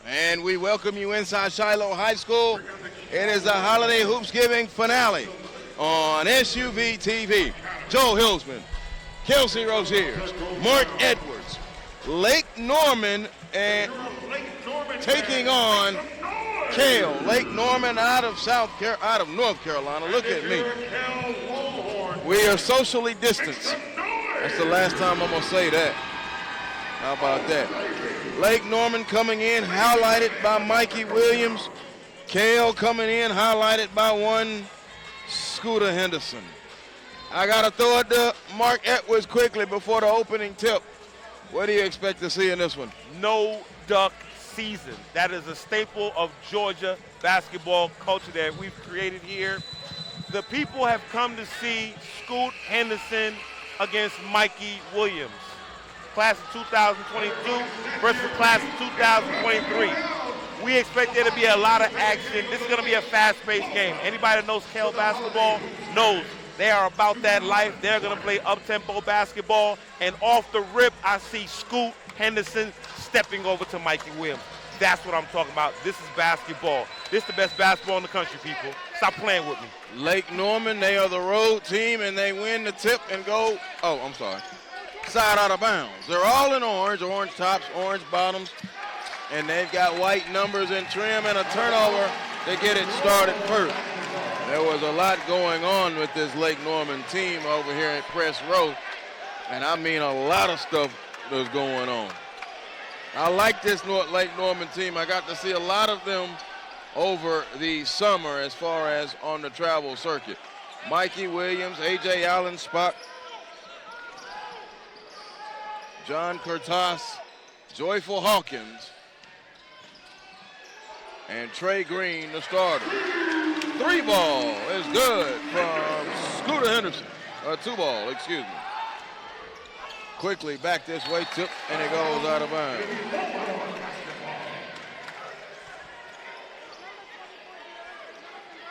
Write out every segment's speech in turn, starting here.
And we welcome you inside Shiloh High School. It is the Holiday Hoopsgiving finale on SUVtv. Joel Hillsman, Kelsey Roziers, Mark Edwards, Lake Norman, and taking on Kell. Lake Norman out of North Carolina. Look at me. We are socially distanced. That's the last time I'm going to say that. How about that? Lake Norman coming in, highlighted by Mikey Williams. Kell coming in, highlighted by one Scooter Henderson. I got to throw it to Mark Edwards quickly before the opening tip. What do you expect to see in this one? No duck season. That is a staple of Georgia basketball culture that we've created here. The people have come to see Scoot Henderson against Mikey Williams. Class of 2022 versus class of 2023. We expect there to be a lot of action. This is going to be a fast-paced game. Anybody that knows Kell basketball knows they are about that life. They're going to play up-tempo basketball. And off the rip, I see Scoot Henderson stepping over to Mikey Williams. That's what I'm talking about. This is basketball. This is the best basketball in the country, people. Stop playing with me. Lake Norman, they are the road team, and they win the tip and go, side out of bounds. They're all in orange tops, orange bottoms, and they've got white numbers and trim and a turnover to get it started first. There was a lot going on with this Lake Norman team over here at Press Row, and I mean a lot of stuff was going on. I like this Lake Norman team. I got to see a lot of them over the summer as far as on the travel circuit. Mikey Williams, A.J. Allen, Spock, John Curtas, Joyful Hawkins, and Trey Green, the starter. 3 ball is good from Scooter Henderson. 2 ball, excuse me. Quickly back this way, tip, and it goes out of bounds.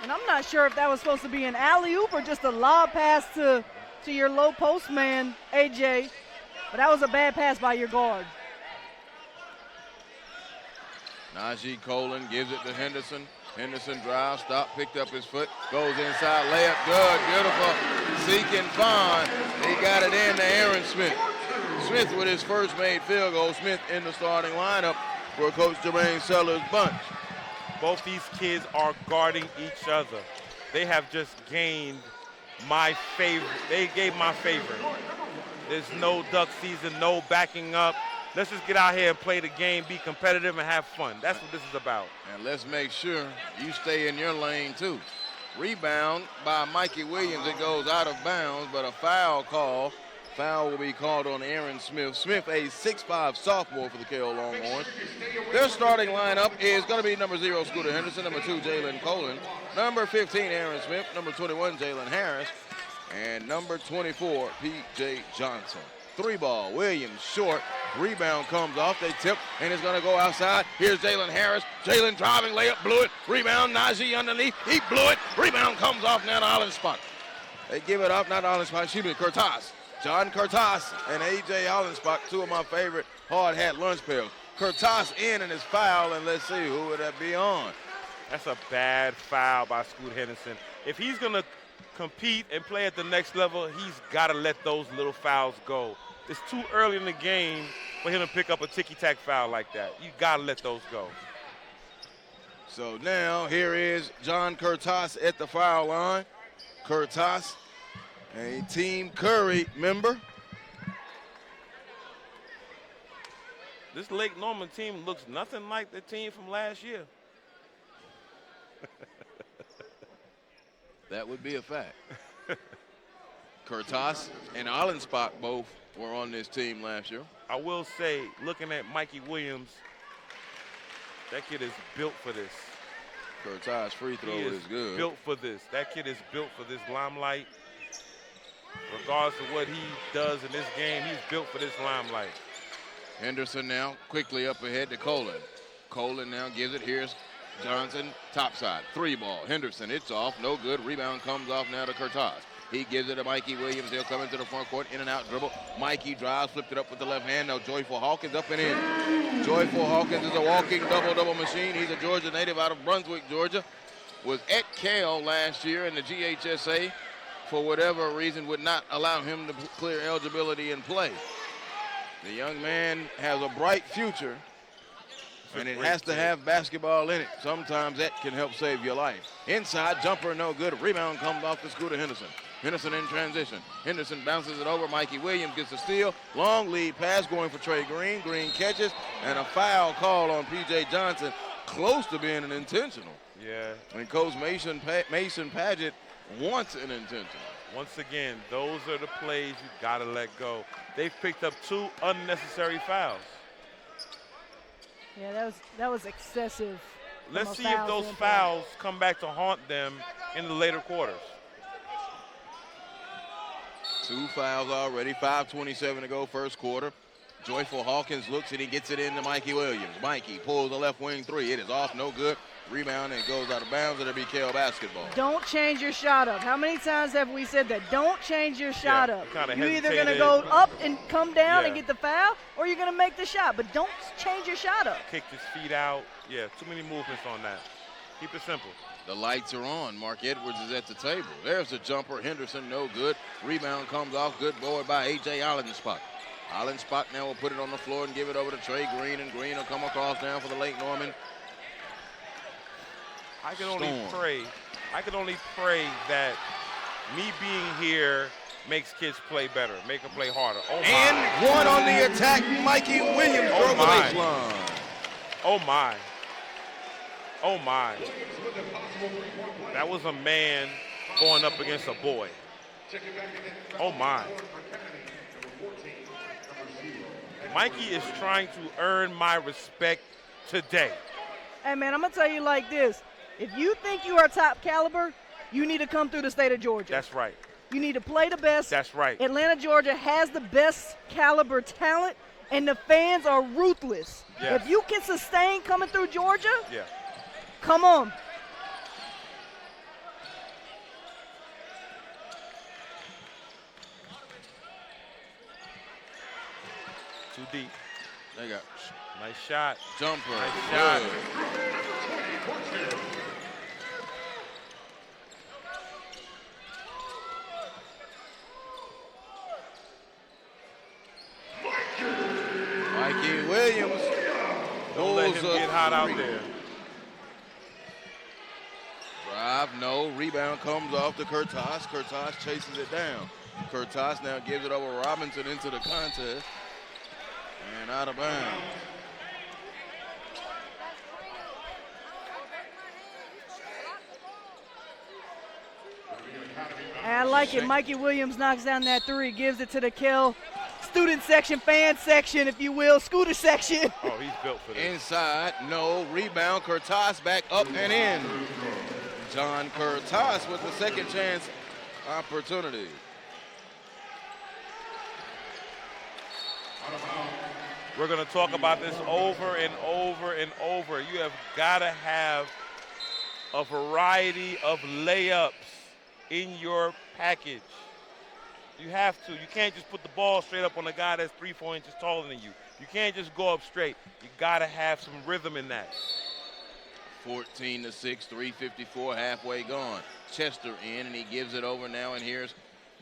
And I'm not sure if that was supposed to be an alley-oop or just a lob pass to your low post man, AJ. But that was a bad pass by your guard. Najee Colin gives it to Henderson. Henderson drives, stop, picked up his foot, goes inside, layup, good, beautiful. Seek and find. He got it in to Aaron Smith. Smith with his first made field goal. Smith in the starting lineup for Coach Jermaine Sellers' bunch. Both these kids are guarding each other. They have just gained my favor. They gave my favor. There's no duck season, no backing up. Let's just get out here and play the game, be competitive, and have fun. That's what this is about. And let's make sure you stay in your lane, too. Rebound by Mikey Williams. It goes out of bounds, but a foul call. Foul will be called on Aaron Smith. Smith, a 6'5 sophomore for the Kell Longhorns. Their starting lineup is going to be number 0, Scooter Henderson, number 2, Jalen Colin, number 15, Aaron Smith, number 21, Jalen Harris, and number 24, P.J. Johnson. 3 ball, Williams short, rebound comes off, they tip, and it's going to go outside. Here's Jalen Harris, Jalen driving, layup, blew it, rebound, Najee underneath, he blew it, rebound comes off now to Allen Spot. They give it off, not Allen Spot, excuse me, Curtas. John Curtas and A.J. Allenspot, 2 of my favorite hard hat lunch pails. Curtas in and his foul, and let's see, who would that be on? That's a bad foul by Scoot Henderson. If he's going to compete and play at the next level, he's got to let those little fouls go. It's too early in the game for him to pick up a ticky-tack foul like that. You got to let those go. So now here is John Curtas at the foul line. Curtas, a Team Curry member. This Lake Norman team looks nothing like the team from last year. That would be a fact. Curtas and Allenspot both were on this team last year. I will say, looking at Mikey Williams, that kid is built for this. Curtas' free throw is good. Built for this. That kid is built for this limelight. Regardless of what he does in this game, he's built for this limelight. Henderson now quickly up ahead to Colin. Colin now gives it. Here's Johnson, top side. 3 ball. Henderson, it's off. No good. Rebound comes off now to Curtas. He gives it to Mikey Williams. He'll come into the front court, in and out dribble. Mikey drives, flipped it up with the left hand. Now Joyful Hawkins up and in. Joyful Hawkins is a walking double-double machine. He's a Georgia native out of Brunswick, Georgia. Was at Kell last year in the GHSA. For whatever reason, would not allow him to clear eligibility and play. The young man has a bright future, and it has to have basketball in it. Sometimes that can help save your life. Inside jumper, no good. Rebound comes off the Scooter Henderson. Henderson in transition. Henderson bounces it over. Mikey Williams gets the steal. Long lead pass going for Trey Green. Green catches, and a foul call on P.J. Johnson, close to being an intentional. Yeah. And Coach Mason Padgett wants an intentional. Once again, those are the plays you got to let go. They've picked up 2 unnecessary fouls. Yeah, that was excessive. Let's see if those fouls come back to haunt them in the later quarters. 2 fouls already, 5:27 to go, first quarter. Joyful Hawkins looks and he gets it into Mikey Williams. Mikey pulls the left wing 3. It is off, no good. Rebound and goes out of bounds. It'll be Kell basketball. Don't change your shot up. How many times have we said that? Don't change your shot up. You're either going to go up and come down and get the foul, or you're going to make the shot. But don't change your shot up. Kicked his feet out. Yeah, too many movements on that. Keep it simple. The lights are on. Mark Edwards is at the table. There's the jumper. Henderson, no good. Rebound comes off. Good board by A.J. Allenspot. Allenspot now will put it on the floor and give it over to Trey Green, and Green will come across down for the Lake Norman. I can only pray that me being here makes kids play better, make them play harder. Oh my. And one on the attack, Mikey Williams broke the baseline. Oh my. Oh my. That was a man going up against a boy. Oh my. Mikey is trying to earn my respect today. Hey man, I'm gonna tell you like this. If you think you are top caliber, you need to come through the state of Georgia. That's right. You need to play the best. That's right. Atlanta, Georgia has the best caliber talent, and the fans are ruthless. Yes. If you can sustain coming through Georgia, yeah, come on. Too deep. They got nice shot. Jumper. Nice shot. Mikey Williams. Don't let him get hot out there. Drive, no. Rebound comes off to Curtas. Curtas chases it down. Curtas now gives it over Robinson into the contest. And out of bounds. I like it. Mikey Williams knocks down that 3, gives it to the Kell student section, fan section, if you will, scooter section. Oh, he's built for this. Inside, no. Rebound, Curtas back up and in. John Curtas with the second chance opportunity. We're going to talk about this over and over and over. You have got to have a variety of layups in your package. You have to. You can't just put the ball straight up on a guy that's 3-4 inches taller than you. You can't just go up straight. You got to have some rhythm in that. 14-6, 3:54, halfway gone. Chester in, and he gives it over now, and here's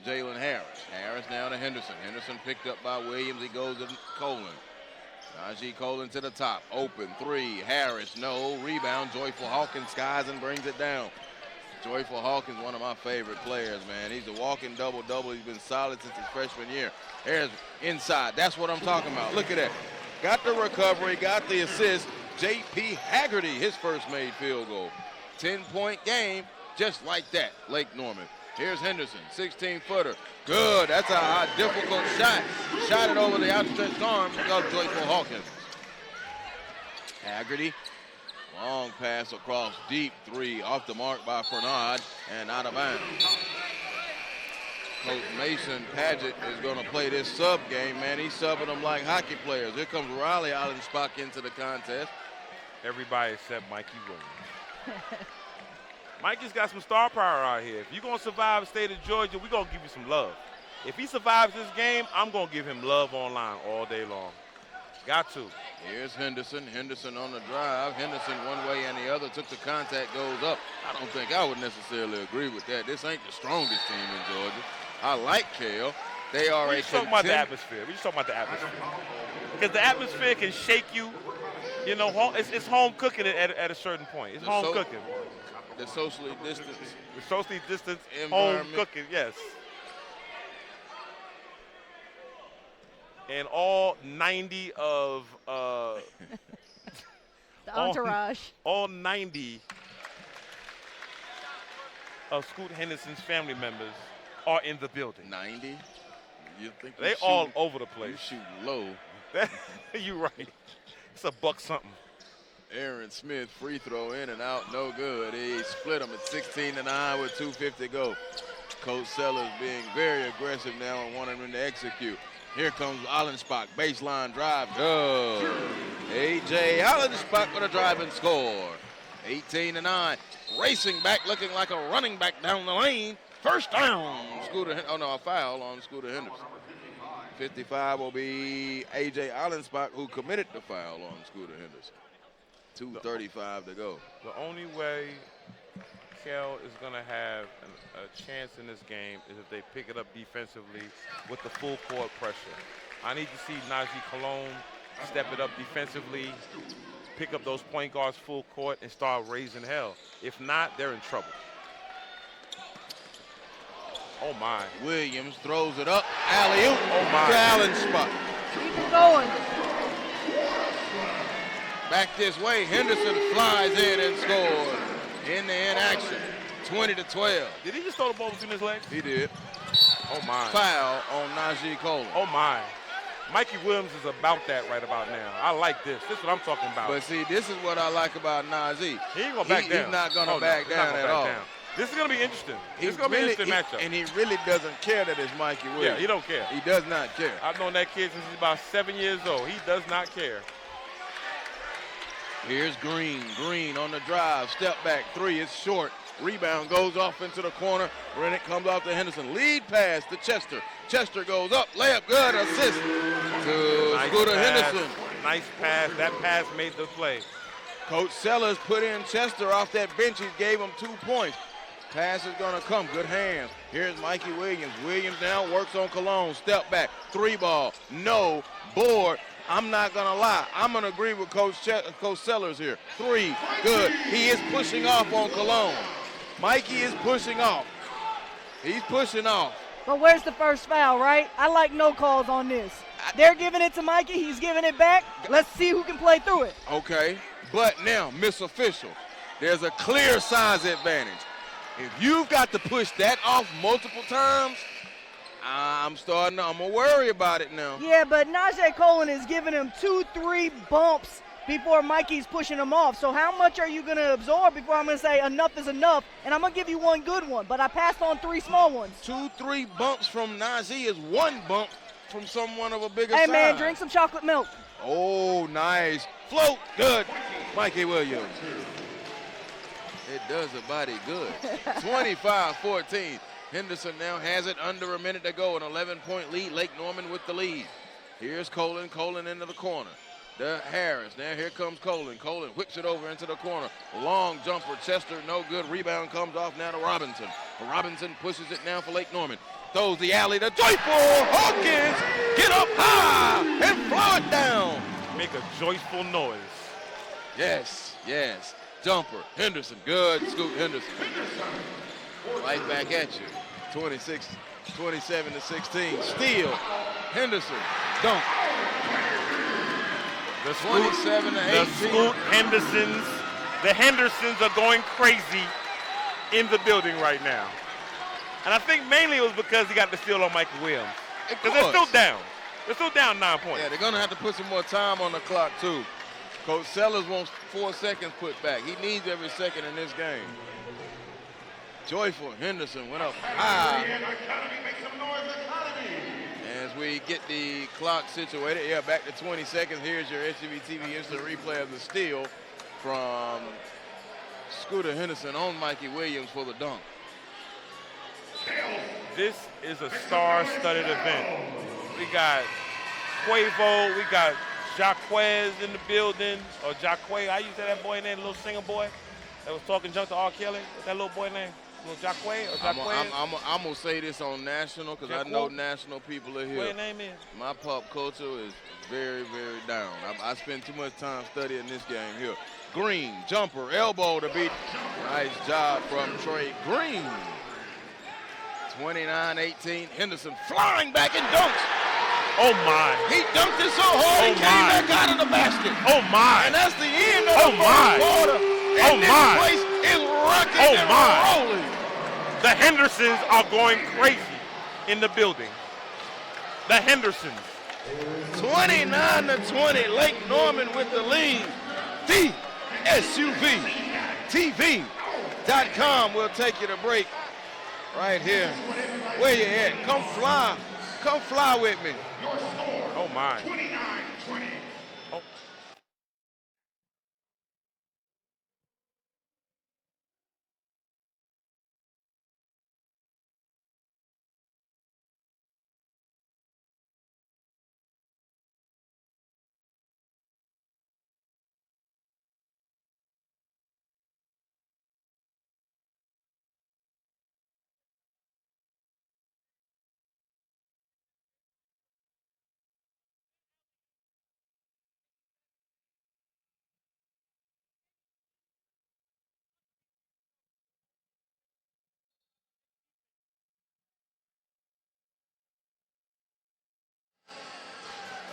Jalen Harris. Harris now to Henderson. Henderson picked up by Williams. He goes to Colin. Najee Colin to the top. Open 3. Harris, no. Rebound. Joyful Hawkins skies and brings it down. Joyful Hawkins, one of my favorite players, man. He's a walking double-double. He's been solid since his freshman year. Here's inside. That's what I'm talking about. Look at that. Got the recovery, got the assist. J.P. Haggerty, his first made field goal. 10-point game, just like that, Lake Norman. Here's Henderson, 16-footer. Good, that's a difficult shot. Shot it over the outstretched arms of Joyful Hawkins. Haggerty, long pass across deep 3, off the mark by Fernard, and out of bounds. Coach Mason Padgett is going to play this sub game, man. He's subbing them like hockey players. Here comes Riley Allenspach into the contest. Everybody except Mikey Williams. Mikey's got some star power out here. If you're going to survive the state of Georgia, we're going to give you some love. If he survives this game, I'm going to give him love online all day long. Got to. Here's Henderson. Henderson on the drive. Henderson one way and the other. Took the contact, goes up. I don't think I would necessarily agree with that. This ain't the strongest team in Georgia. I like Kell. They are We're just talking about the atmosphere. We're just talking about the atmosphere. Because the atmosphere can shake you. You know, it's home cooking at a certain point. It's home cooking. The socially distanced. The socially distanced home cooking, yes. And all 90 of the entourage. All 90 of Scoot Henderson's family members are in the building. 90? You think they all over the place. You shooting low. You right. It's a buck something. Aaron Smith free throw in and out, no good. He split them at 16-9 with 2:50 to go. Coach Sellers being very aggressive now and wanting him to execute. Here comes Allenspach, baseline drive, good. A.J. Allenspach with a drive and score. 18-9, racing back, looking like a running back down the lane. First down, a foul on Scooter Henderson. 55 will be A.J. Allenspach, who committed the foul on Scooter Henderson. 2:35 to go. The only way Kell is going to have a chance in this game is if they pick it up defensively with the full court pressure. I need to see Najee Cologne step it up defensively, pick up those point guards full court, and start raising hell. If not, they're in trouble. Oh, my. Williams throws it up. Alley-oop. Oh, my. To Allenspach. Keep it going. Back this way, Henderson flies in and scores. In action, 20-12. Did he just throw the ball between his legs? He did. Oh, my. Foul on Najee Cole. Oh, my. Mikey Williams is about that right about now. I like this. This is what I'm talking about. But see, this is what I like about Najee. He ain't going to back down. He's not going to back down at all. This is going to be interesting. This is going to be an interesting matchup. And he really doesn't care that it's Mikey Williams. Yeah, he don't care. He does not care. I've known that kid since he's about 7 years old. He does not care. Here's Green. Green on the drive. Step back. Three. It's short. Rebound goes off into the corner. Rennick comes off to Henderson. Lead pass to Chester. Chester goes up. Layup good. Assist to Scooter Henderson. Nice pass. That pass made the play. Coach Sellers put in Chester off that bench. He gave him 2 points. Pass is going to come. Good hands. Here's Mikey Williams. Williams now works on Cologne. Step back. 3 ball. No. Board. I'm not going to lie. I'm going to agree with Coach Sellers here. 3. Good. He is pushing off on Cologne. Mikey is pushing off. He's pushing off. But where's the first foul, right? I like no calls on this. They're giving it to Mikey. He's giving it back. Let's see who can play through it. Okay. But now, Miss Official, there's a clear size advantage. If you've got to push that off multiple times, I'm going to worry about it now. Yeah, but Najee Colin is giving him 2-3 bumps before Mikey's pushing him off. So how much are you going to absorb before I'm going to say enough is enough? And I'm going to give you one good one, but I passed on 3 small ones. 2-3 bumps from Najee is 1 bump from someone of a bigger size. Hey, man, drink some chocolate milk. Oh, nice. Float. Good. Mikey Williams. It does a body good. 25-14. Henderson now has it under a minute to go. An 11-point lead. Lake Norman with the lead. Here's Colin. Colin into the corner. To Harris. Now here comes Colin. Colin whips it over into the corner. Long jumper. Chester no good. Rebound comes off now to Robinson. Robinson pushes it now for Lake Norman. Throws the alley to Joyful. Hawkins. Get up high and flow it down. Make a joyful noise. Yes, yes. Jumper. Henderson. Good. Scoot Henderson. Right back at you. 27-16. Steal. Henderson. Dunk. The 27-18. Scoot Hendersons. The Hendersons are going crazy in the building right now. And I think mainly it was because he got the steal on Mikey Williams. Because they're still down. They're still down 9 points. Yeah, they're going to have to put some more time on the clock, too. Coach Sellers wants 4 seconds put back. He needs every second in this game. Joyful Henderson went up high. As we get the clock situated, yeah, back to 20 seconds. Here's your SUVtv instant replay of the steal from Scooter Henderson on Mikey Williams for the dunk. This is a star-studded event. We got Quavo, we got Jaquez in the building, or Jaquez, how you say that boy name, the little singer boy that was talking junk to R. Kelly? What's that little boy name? Little Jaquez or Jaquez? I'm going to say this on national because I know national people are here. What your name is? My pop culture is very, very down. I spend too much time studying this game here. Green, jumper, elbow to beat. Nice job from Trey Green. 29-18, Henderson flying back and dunks. Oh, my. He dunked it so hard he came back out of the basket. Oh, my. And that's the end of the first quarter. And this place is rocking and rolling. The Hendersons are going crazy in the building. The Hendersons. 29-20, Lake Norman with the lead. The SUVtv.com will take you to break right here. Where you at? Come fly with me. Oh my. Oh.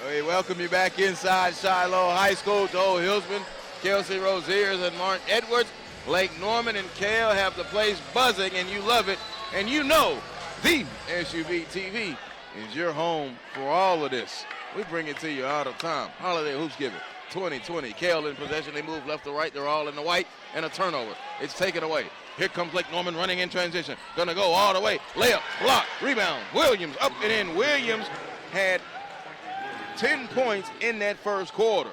We welcome you back inside Shiloh High School. Joel Hilsman, Kelsey Roziers, and Mark Edwards. Lake Norman and Kell have the place buzzing, and you love it. And you know the SUV TV is your home for all of this. We bring it to you out of time. Holiday Hoopsgiving 2020. Kell in possession. They move left to right. They're all in the white, and a turnover. It's taken away. Here comes Lake Norman running in transition. Gonna go all the way. Layup, block, rebound. Williams up and in. Williams had 10 points in that first quarter.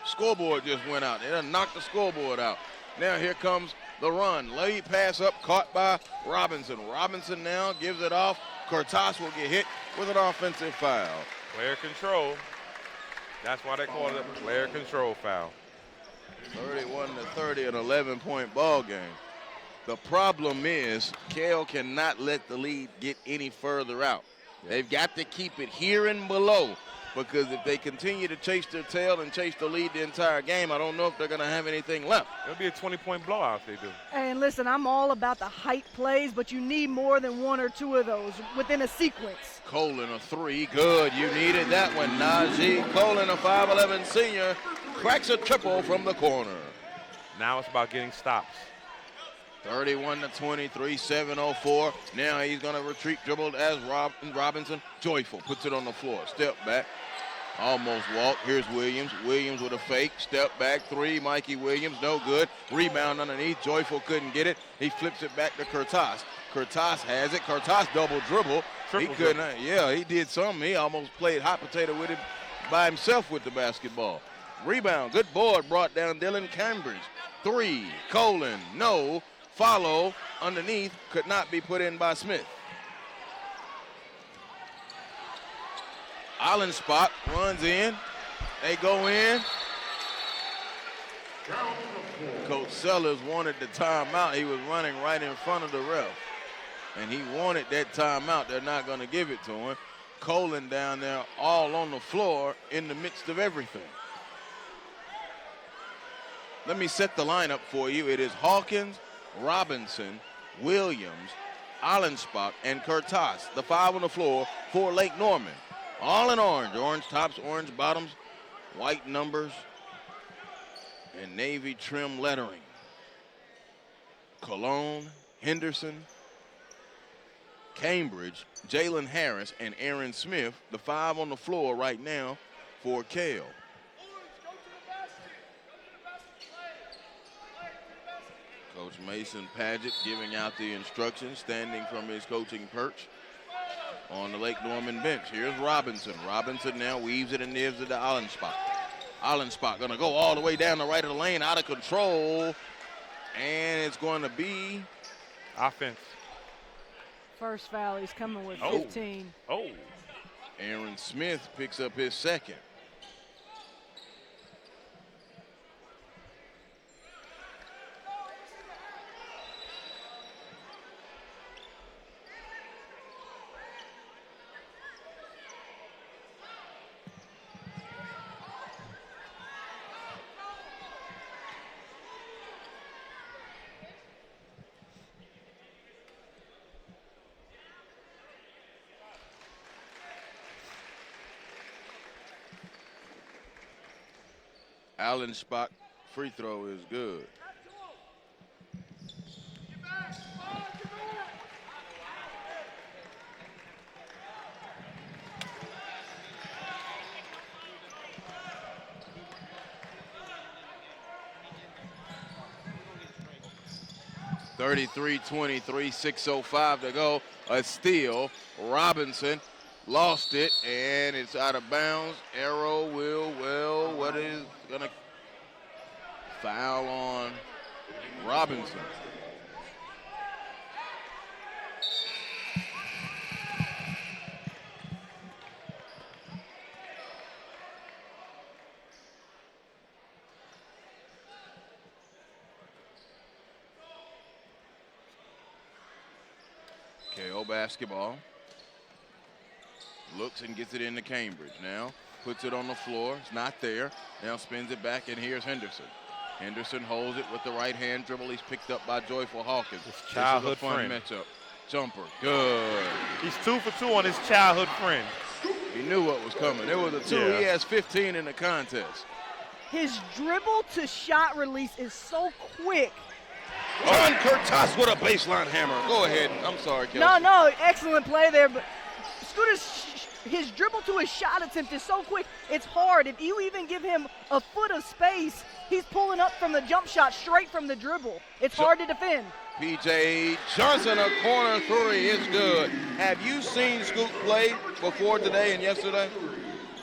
Scoreboard just went out. They done knocked the scoreboard out. Now here comes the run. Lead pass up, caught by Robinson. Robinson now gives it off. Cortas will get hit with an offensive foul. Player control. That's why they call it a player control foul. 31-30, an 11-point ball game. The problem is Kell cannot let the lead get any further out. They've got to keep it here and below, because if they continue to chase their tail and chase the lead the entire game, I don't know if they're going to have anything left. It'll be a 20-point blowout if they do. And listen, I'm all about the height plays, but you need more than one or two of those within a sequence. Colin, a three, good. You needed that one. Najee Colin, a 5'11 senior, cracks a triple from the corner. Now it's about getting stops. 31-23, 7:04. Now he's going to retreat, dribbled as Robinson. Joyful puts it on the floor. Step back. Almost walk. Here's Williams. Williams with a fake. Step back. Three. Mikey Williams. No good. Rebound underneath. Joyful couldn't get it. He flips it back to Cortas. Cortas has it. Cortas double dribble. He couldn't. Yeah, he did something. He almost played hot potato with it by himself with the basketball. Rebound. Good board brought down Dylan Cambridge. Three. Colin. No. Follow underneath, could not be put in by Smith. Island spot runs in. They go in. Coach Sellers wanted the timeout. He was running right in front of the ref. And he wanted that timeout. They're not going to give it to him. Colin down there all on the floor in the midst of everything. Let me set the lineup for you. It is Hawkins, Robinson, Williams, Allenspach, and Cortas, the five on the floor for Lake Norman. All in orange. Orange tops, orange bottoms, white numbers, and navy trim lettering. Cologne, Henderson, Cambridge, Jalen Harris, and Aaron Smith, the five on the floor right now for Kell. Coach Mason Padgett giving out the instructions, standing from his coaching perch on the Lake Norman bench. Here's Robinson. Robinson now weaves it and gives it to Allenspach. Allenspot going to go all the way down the right of the lane, out of control. And it's going to be offense. First foul, he's coming with 15. Oh. Aaron Smith picks up his second. Allenspot free throw is good. (33-23), 6:05 to go. A steal. Robinson lost it, and it's out of bounds. Arrow will, what is going to foul on Robinson? Kell basketball. Looks and gets it into Cambridge. Now puts it on the floor. It's not there. Now spins it back, and here's Henderson. Henderson holds it with the right hand dribble. He's picked up by Joyful Hawkins. His childhood this is a fun friend. matchup. Jumper, good. He's 2 for 2 on his childhood friend. He knew what was coming. There was a 2. Yeah. He has 15 in the contest. His dribble to shot release is so quick. John Curtis with a baseline hammer. Go ahead. I'm sorry, Kell. No, excellent play there, but Scooter's his dribble to his shot attempt is so quick, it's hard. If you even give him a foot of space, he's pulling up from the jump shot straight from the dribble. It's hard to defend. P.J. Johnson, a corner three is good. Have you seen Scoot play before today and yesterday?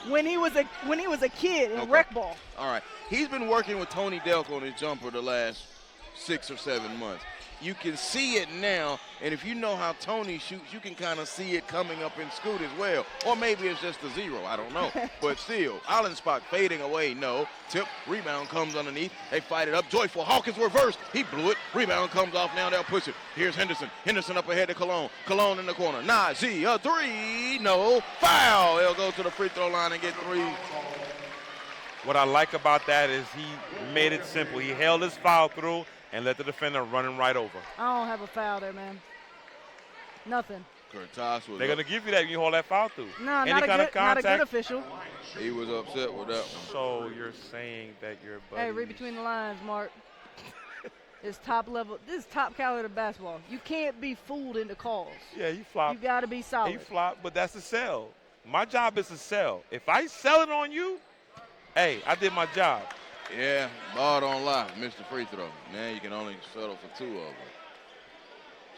When he was a kid in rec ball. All right. He's been working with Tony Delk on his jumper the last 6 or 7 months. You can see it now, and if you know how Tony shoots, you can kind of see it coming up in Scoot as well. Or maybe it's just a 0, I don't know. But still, Allenspot fading away, no. Tip, rebound comes underneath. They fight it up. Joyful Hawkins reversed. He blew it. Rebound comes off, now they'll push it. Here's Henderson. Henderson up ahead to Cologne. Cologne in the corner. Najee, a 3, no. Foul. He'll go to the free throw line and get 3. What I like about that is he made it simple. He held his foul through and let the defender run him right over. I don't have a foul there, man. Nothing. Curtis was They're going to give you that when you hold that foul through. No, not a good official. He was upset with that one. So you're saying that your buddy. Hey, read between the lines, Mark. It's top level. This is top caliber basketball. You can't be fooled into calls. Yeah, you flop. You got to be solid. You flop, but that's a sell. My job is to sell. If I sell it on you, hey, I did my job. Yeah, ball don't lie. Missed the free throw. Now you can only settle for 2 of them.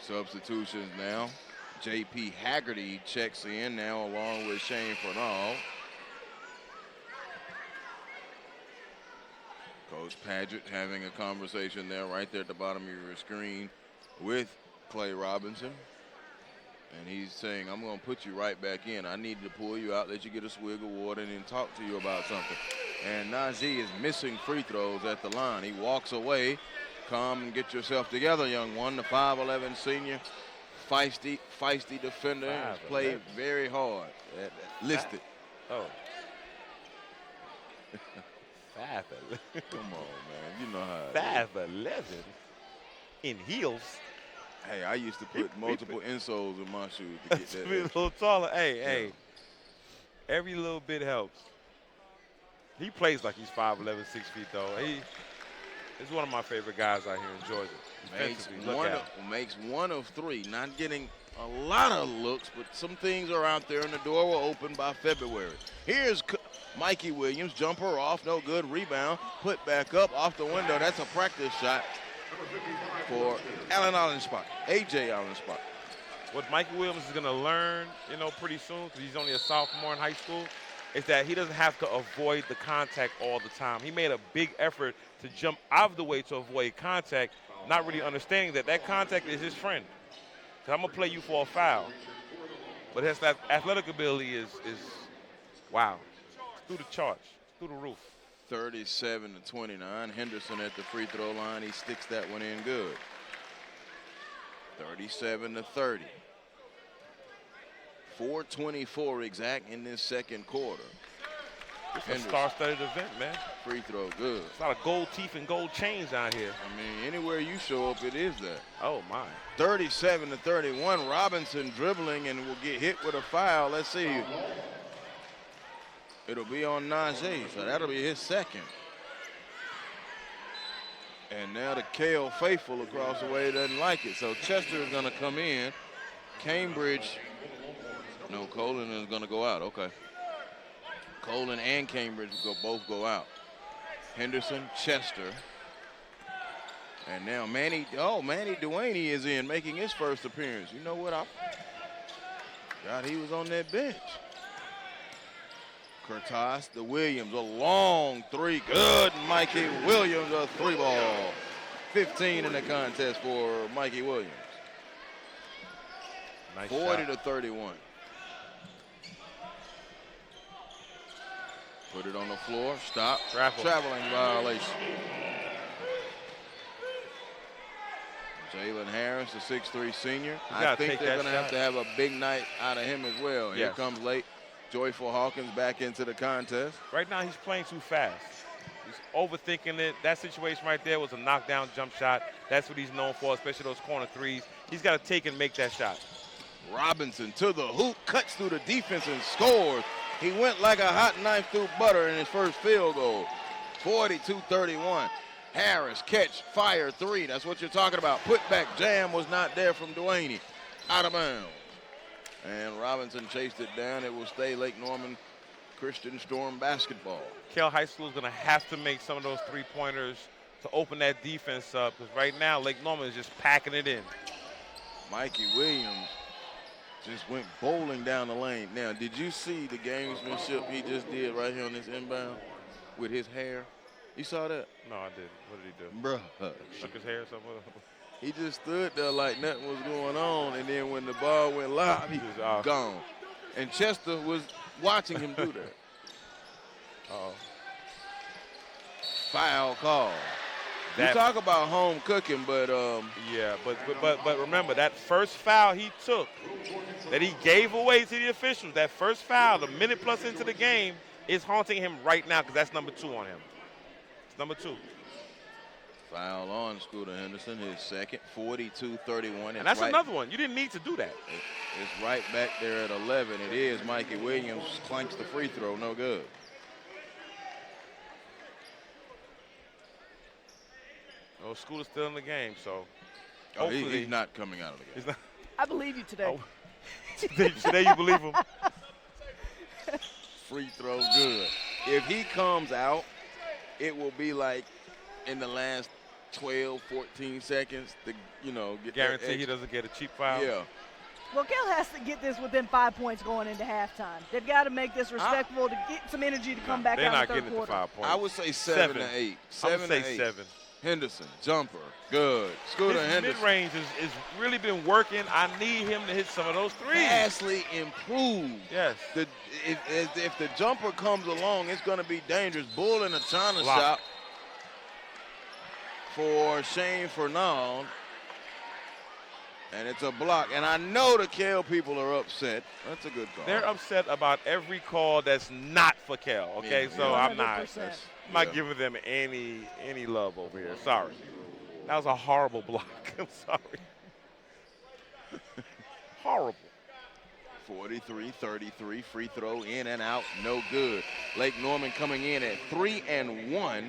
Substitutions now. J.P. Haggerty checks in now along with Shane Fernald. Coach Padgett having a conversation there right there at the bottom of your screen with Clay Robinson. And he's saying, I'm going to put you right back in. I need to pull you out, let you get a swig of water, and then talk to you about something. And Najee is missing free throws at the line. He walks away. Come and get yourself together, young one. The 5'11 senior, feisty defender, has played very hard. Listed. Oh. 5'11. Come on, man. You know how it is. 5'11 in heels. Hey, I used to put multiple insoles in my shoes to get To that. be a little taller. Hey, every little bit helps. He plays like he's 5'11", 6 feet, though. He's one of my favorite guys out here in Georgia. Makes 1 of 3. Not getting a lot of looks, but some things are out there, and the door will open by February. Here's Mikey Williams. Jumper off, no good. Rebound, put back up, off the window. That's a practice shot for Allen Allenspot, A.J. Allenspot. What Mikey Williams is going to learn, pretty soon, because he's only a sophomore in high school, is that he doesn't have to avoid the contact all the time. He made a big effort to jump out of the way to avoid contact, not really understanding that that contact is his friend. So I'm going to play you for a foul. But his athletic ability is wow. It's through the charts, through the roof. 37-29. Henderson at the free throw line. He sticks that one in good. 37-30. 4:24 exact in this second quarter. It's a star-studded event, man. Free throw good. It's a lot of gold teeth and gold chains out here. I mean, anywhere you show up, it is that. Oh, my. 37-31. Robinson dribbling and will get hit with a foul. Let's see. It'll be on Najee, so that'll be his second. And now the Kell faithful across the way doesn't like it. So Chester is going to come in. Cambridge. No, Colin is going to go out. Okay. Colin and Cambridge both go out. Henderson, Chester. And now Manny Duaney is in, making his first appearance. You know what? I forgot he was on that bench. Curtis, the Williams, a long three. Good, Mikey Williams, a three ball. 15 in the contest for Mikey Williams. Nice 40-31. Put it on the floor. Stop. Traveling violation. Jalen Harris, the 6'3" senior. I think they're going to have a big night out of him as well. Yes. Here comes late. Joyful Hawkins back into the contest. Right now he's playing too fast. He's overthinking it. That situation right there was a knockdown jump shot. That's what he's known for, especially those corner threes. He's got to take and make that shot. Robinson to the hoop, cuts through the defense and scores. He went like a hot knife through butter in his first field goal. 42-31. Harris, catch, fire, three. That's what you're talking about. Putback jam was not there from Duaney. Out of bounds. And Robinson chased it down. It will stay Lake Norman Christian Storm basketball. Kell High School is going to have to make some of those three-pointers to open that defense up, because right now Lake Norman is just packing it in. Mikey Williams just went bowling down the lane. Now, did you see the gamesmanship he just did right here on this inbound with his hair? You saw that? No, I didn't. What did he do? Bruh. Shook his hair or something? He just stood there like nothing was going on, and then when the ball went live, he was gone. And Chester was watching him do that. Uh-oh. Foul call. You talk about home cooking, but yeah, but remember that first foul he took, that he gave away to the officials. That first foul, the minute plus into the game, is haunting him right now because that's number 2 on him. It's number 2. Foul on Scooter Henderson, his second, 42-31. And that's another one. You didn't need to do that. It's right back there at 11. It is Mikey Williams clanks the free throw, no good. Oh, Scooter's still in the game, so hopefully he's not coming out of the game. I believe you today. Oh. Today you believe him. Free throw good. If he comes out, it will be like in the last 12, 14 seconds to, get guarantee he doesn't get a cheap foul. Yeah. Well, Kell has to get this within 5 points going into halftime. They've got to make this respectable to get some energy to come back out in the third quarter. They're not getting it to 5 points. I would say 7 to 8. 7 to 8. 7. Henderson, jumper, good. Scooter His Henderson. mid-range is really been working. I need him to hit some of those threes. Vastly improved. Yes. If the jumper comes along, it's going to be dangerous. Bull in a China shop for Shane Fernald. And it's a block. And I know the Kell people are upset. That's a good call. They're upset about every call that's not for Kell, okay? Yeah. So 100%. I'm not giving them any love over here. Sorry. That was a horrible block. I'm sorry. Horrible. 43-33, free throw in and out, no good. Lake Norman coming in at 3-1.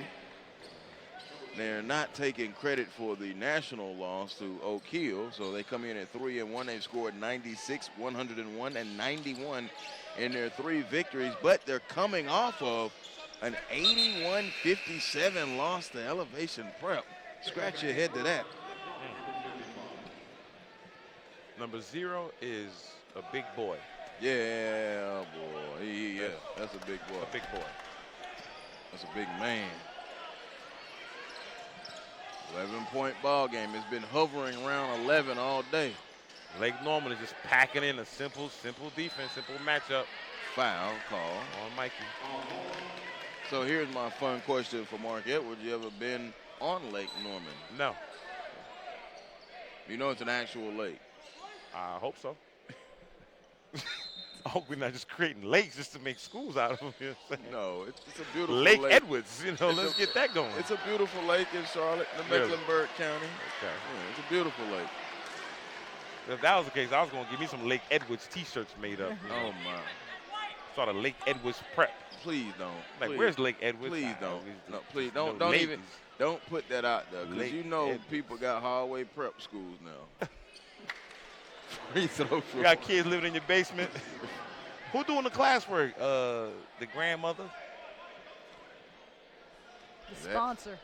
They're not taking credit for the national loss to Oak Hill, so they come in at 3-1. They've scored 96, 101, and 91 in their 3 victories, but they're coming off of an 81-57 loss to Elevation Prep. Scratch your head to that. Number 0 is a big boy. Yeah, boy. Yeah, that's a big boy. A big boy. That's a big man. 11-point ball game. It's been hovering around 11 all day. Lake Norman is just packing in a simple defense, simple matchup. Foul call on Mikey. So here's my fun question for Mark Edwards. You ever been on Lake Norman? No. You know it's an actual lake. I hope so. I hope we're not just creating lakes just to make schools out of them. You know what I'm saying? No, it's a beautiful Lake lake. Edwards, let's get that going. It's a beautiful lake in Charlotte, Mecklenburg County. Okay. Yeah, it's a beautiful lake. If that was the case, I was going to give me some Lake Edwards T-shirts made up. Oh, my. Sort of Lake Edwards prep. Please don't. Like, where's Lake Edwards? Please don't. No, please don't. Don't put that out there, because you know people got hallway prep schools now. You got kids living in your basement. Who doing the classwork? The grandmother? The sponsor.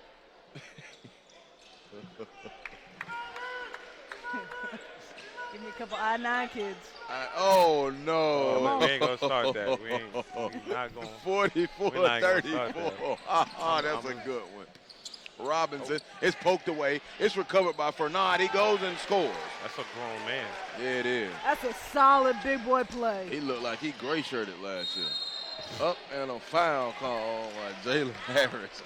Give me a couple I-9 kids. Oh, no. We ain't going to start that. We're not going. 44-34. That's a good one. Robinson is poked away. It's recovered by Fernand. He goes and scores. That's a grown man. Yeah, it is. That's a solid big boy play. He looked like he gray-shirted last year. Up and a foul call by Jalen Harris.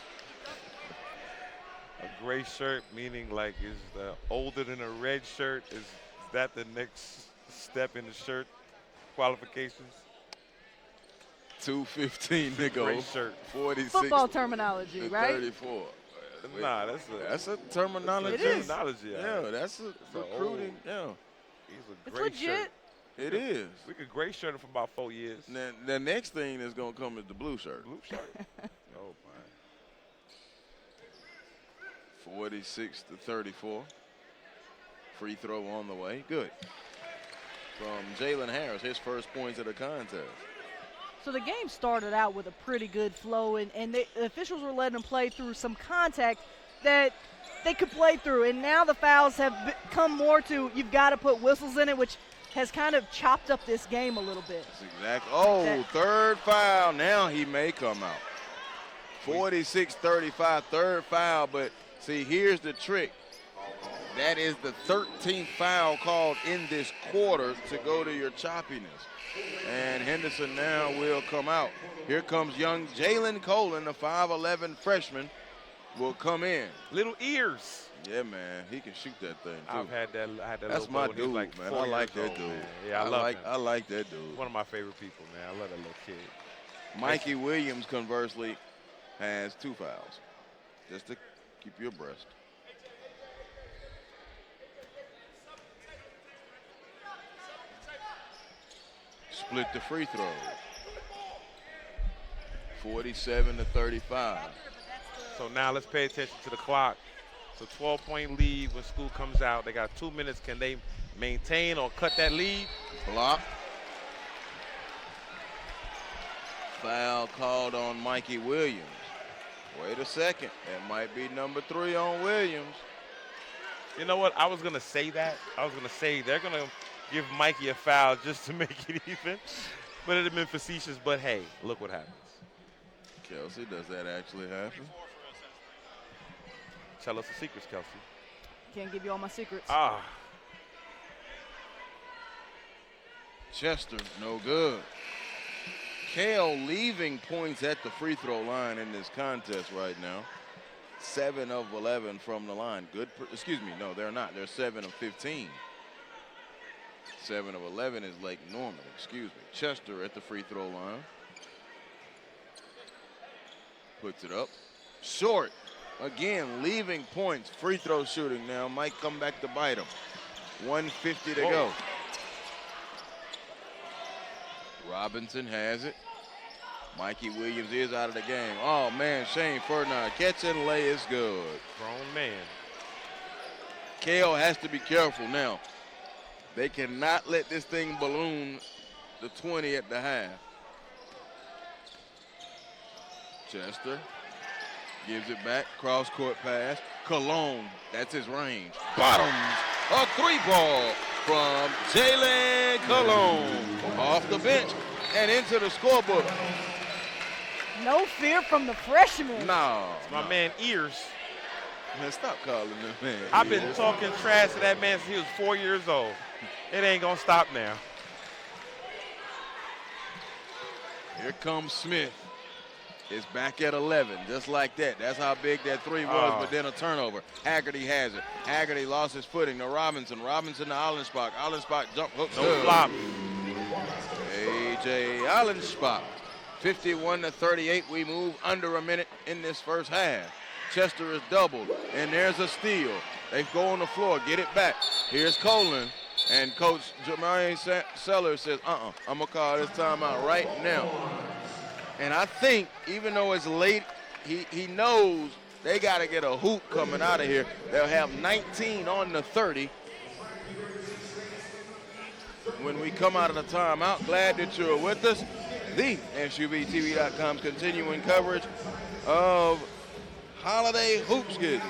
A gray shirt, meaning like is the older than a red shirt? Is that the next step in the shirt qualifications? 2:15 to go. Gray shirt. 46. Football terminology, right? 34. Nah, that's a terminology. It is. Yeah, that's a recruiting. Yeah. He's a It's gray legit. shirt. It is. We could gray shirt him for about 4 years. Now, the next thing that's going to come is the blue shirt. Blue shirt. Oh, my. 46-34. Free throw on the way. Good. From Jalen Harris, his first points of the contest. So the game started out with a pretty good flow, and the officials were letting them play through some contact that they could play through. And now the fouls have come more to you've got to put whistles in it, which has kind of chopped up this game a little bit. That's exactly. Oh, third foul. Now he may come out. 46-35, third foul. But, see, here's the trick. That is the 13th foul called in this quarter to go to your choppiness. And Henderson now will come out. Here comes young Jalen Colin, the 5'11 freshman, will come in. Little ears. Yeah, man, he can shoot that thing, too. I had that That's little my boy when he dude, was like man. 4 I like years that old, dude. Man. Yeah, I love him. I like that dude. One of my favorite people, man. I love that little kid. Mikey Williams, conversely, has 2 fouls, just to keep you abreast. Split the free throw. 47-35. So now let's pay attention to the clock. So 12-point lead when school comes out. They got 2 minutes. Can they maintain or cut that lead? Block. Foul called on Mikey Williams. Wait a second. That might be number 3 on Williams. You know what? I was going to say that. I was going to say they're going to give Mikey a foul just to make it even. But it would have been facetious. But, hey, look what happens. Kelsey, does that actually happen? Tell us the secrets, Kelsey. Can't give you all my secrets. Ah. Chester, no good. Kell leaving points at the free throw line in this contest right now. 7 of 11 from the line. Good. Excuse me. No, they're not. They're 7 of 15. 7 of 11 is Lake Norman. Excuse me. Chester at the free throw line. Puts it up. Short. Again, leaving points. Free throw shooting now. Might come back to bite him. 1:50 to go. Robinson has it. Mikey Williams is out of the game. Oh, man, Shane Ferdinand. Catch and lay is good. Grown man. Kell has to be careful now. They cannot let this thing balloon the 20 at the half. Chester gives it back. Cross-court pass. Cologne, that's his range. Bottoms. A 3-ball from Jalen Cologne. off the bench and into the scorebook. No fear from the freshman. No. My man Ears. Man, stop calling him man. I've been talking trash to that man since he was 4 years old. It ain't gonna stop now. Here comes Smith. It's back at 11, just like that. That's how big that three was, but then a turnover. Haggerty has it. Haggerty lost his footing to Robinson. Robinson to Allenspach. Allenspach jump hook. No flop. A.J. Allenspach. 51-38. We move under a minute in this first half. Chester is doubled, and there's a steal. They go on the floor, get it back. Here's Colin, and Coach Jermaine Sellers says, I'm going to call this timeout right now. And I think, even though it's late, he knows they got to get a hoop coming out of here. They'll have 19 on the 30. When we come out of the timeout, glad that you're with us. The SUVtv.com's continuing coverage of Holiday Hoopsgiving.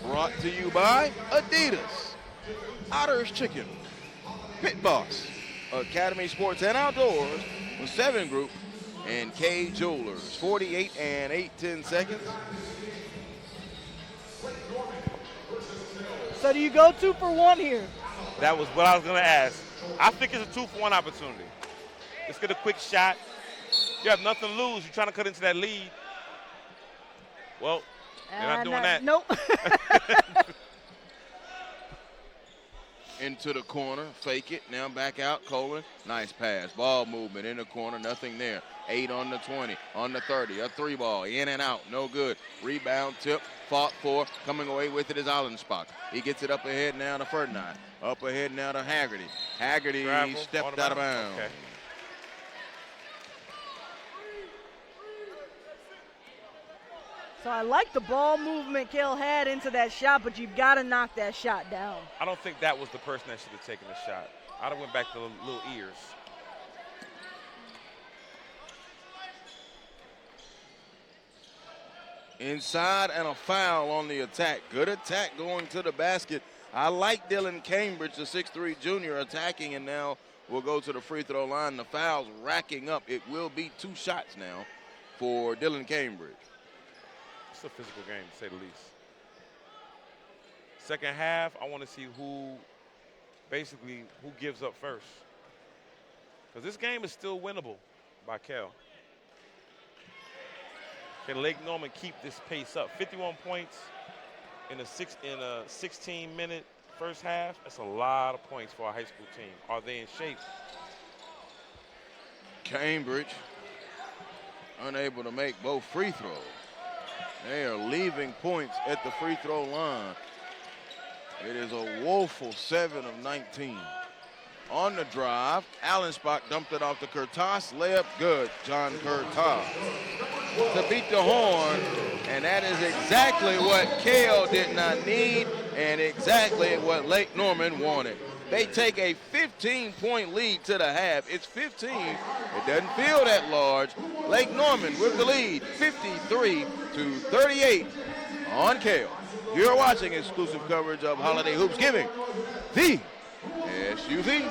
Brought to you by Adidas, Otter's Chicken, Pit Boss, Academy Sports and Outdoors, with 7 Group, and K Jewelers. 48 and 8/10 seconds. So do you go 2 for 1 here? That was what I was gonna ask. I think it's a 2-for-1 opportunity. Let's get a quick shot. You have nothing to lose. You're trying to cut into that lead. Well, they're not doing that. Nope. Into the corner, fake it, now back out, Colin. Nice pass, ball movement in the corner, nothing there. 8 on the 20, on the 30, a 3-ball, in and out, no good. Rebound, tip, fought for, coming away with it is Allenspach. He gets it up ahead now to Ferdinand. Up ahead now to Haggerty. Haggerty stepped out of bounds. Okay. So I like the ball movement Kell had into that shot, but you've got to knock that shot down. I don't think that was the person that should have taken the shot. I'd have went back to the little Ears. Inside and a foul on the attack. Good attack going to the basket. I like Dylan Cambridge, the 6'3 junior, attacking, and now we'll go to the free throw line. The foul's racking up. It will be 2 shots now for Dylan Cambridge. It's a physical game, to say the least. Second half, I want to see who gives up first. Because this game is still winnable by Kell. Can Lake Norman keep this pace up? 51 points in a 16-minute first half. That's a lot of points for a high school team. Are they in shape? Cambridge unable to make both free throws. They are leaving points at the free throw line. It is a woeful 7 of 19. On the drive, Allenspach dumped it off to Curtas. Layup good, John Curtas. To beat the horn, and that is exactly what Kell did not need and exactly what Lake Norman wanted. They take a 15-point lead to the half. It's 15. It doesn't feel that large. Lake Norman with the lead, 53-38 on Kell. You're watching exclusive coverage of Holiday Hoopsgiving, the SUVtv.com.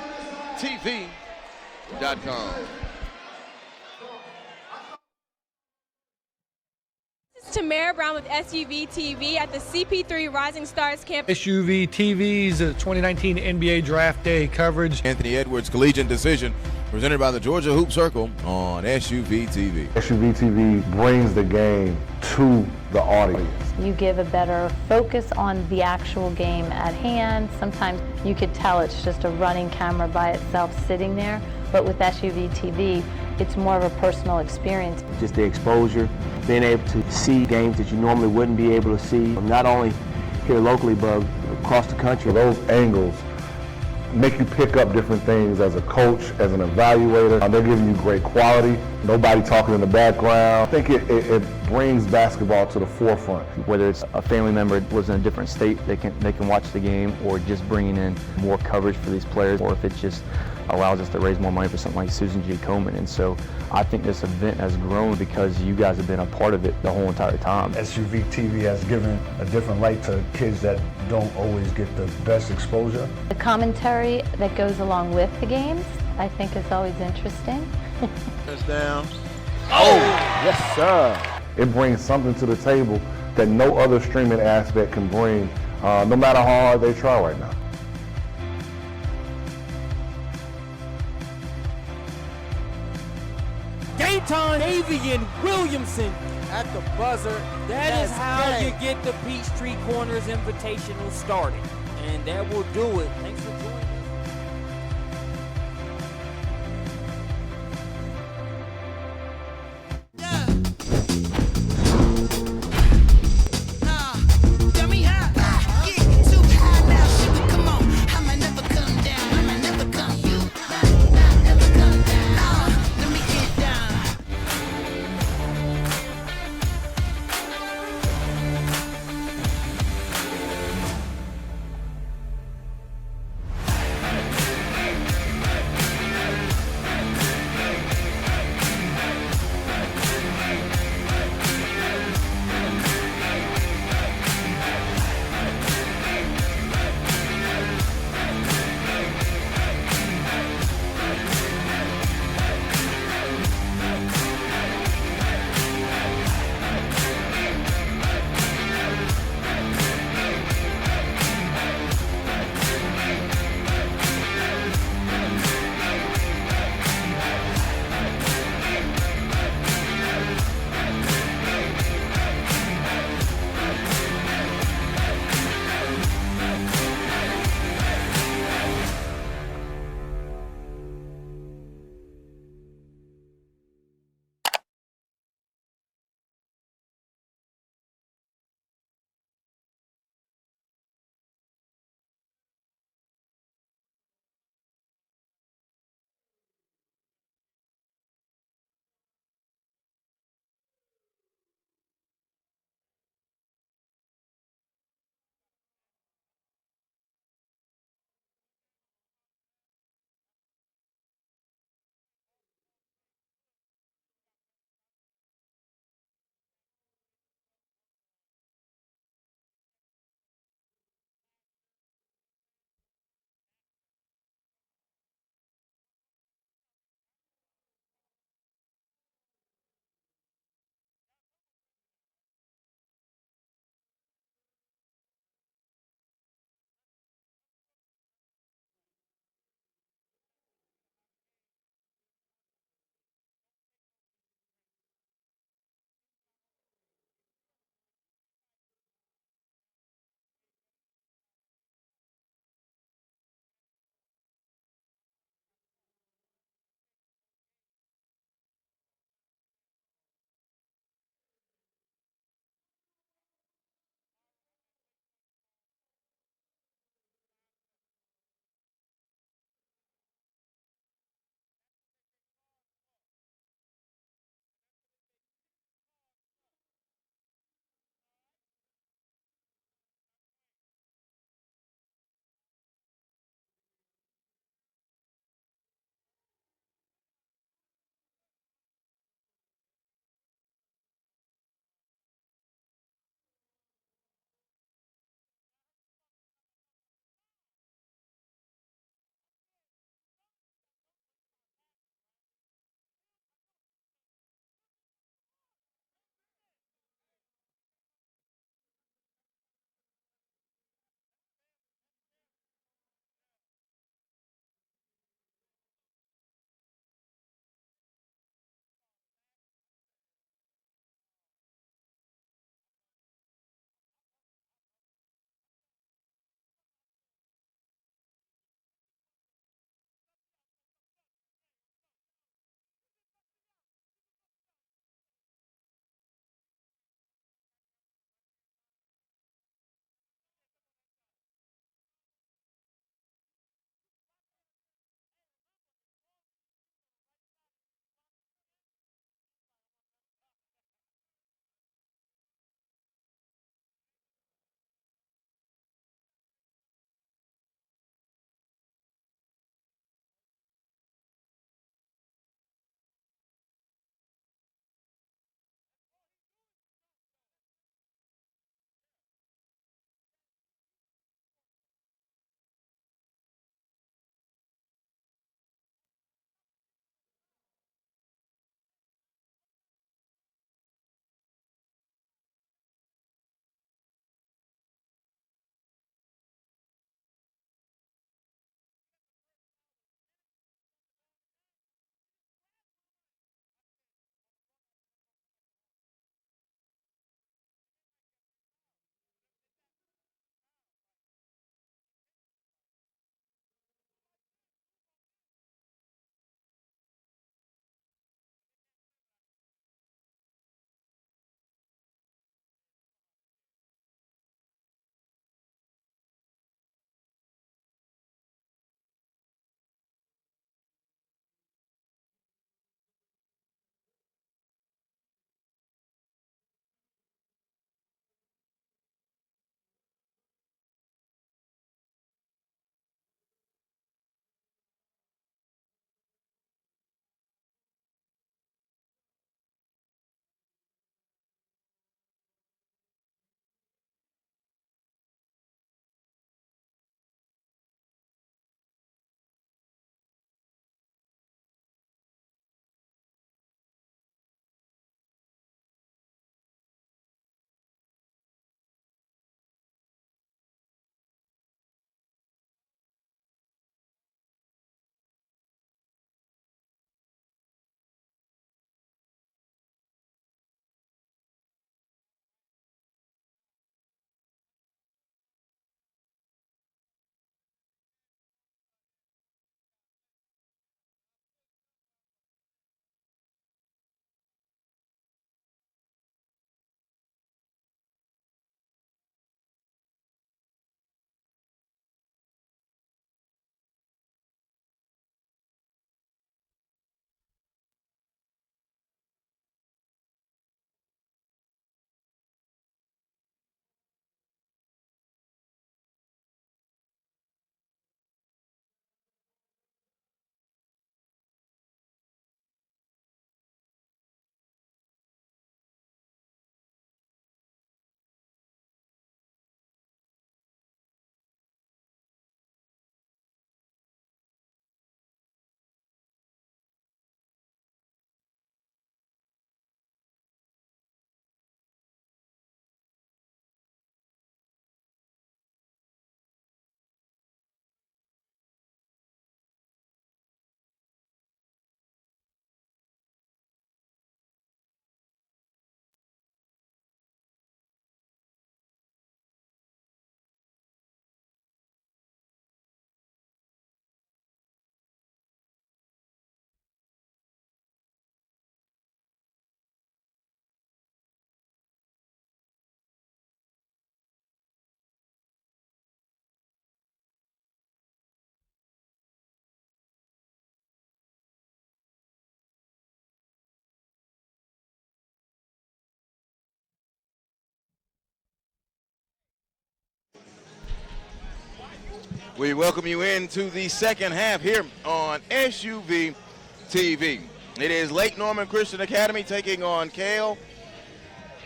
Tamara Brown with SUVtv at the CP3 Rising Stars campus. SUVtv's 2019 NBA Draft Day coverage. Anthony Edwards Collegiate Decision, presented by the Georgia Hoop Circle on SUVtv. SUVtv brings the game to the audience. You give a better focus on the actual game at hand. Sometimes you could tell it's just a running camera by itself sitting there, but with SUVtv, it's more of a personal experience. Just the exposure, being able to see games that you normally wouldn't be able to see, not only here locally, but across the country. Those angles make you pick up different things as a coach, as an evaluator. They're giving you great quality, nobody talking in the background. I think it brings basketball to the forefront. Whether it's a family member that lives in a different state, they can watch the game, or just bringing in more coverage for these players, or if it just allows us to raise more money for something like Susan G. Komen. And so I think this event has grown because you guys have been a part of it the whole entire time. SUVtv has given a different light to kids that don't always get the best exposure. The commentary that goes along with the games, I think, is always interesting. Touchdown. Oh, yes, sir. It brings something to the table that no other streaming aspect can bring, no matter how hard they try right now. Game time, Avian Williamson at the buzzer. That is how you get the Peachtree Corners Invitational started. And that will do it. Thanks for joining us. We welcome you into the second half here on SUV TV. It is Lake Norman Christian Academy taking on Kell.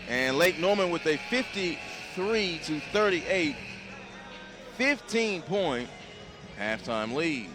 And Lake Norman with a 53-38, 15-point halftime lead.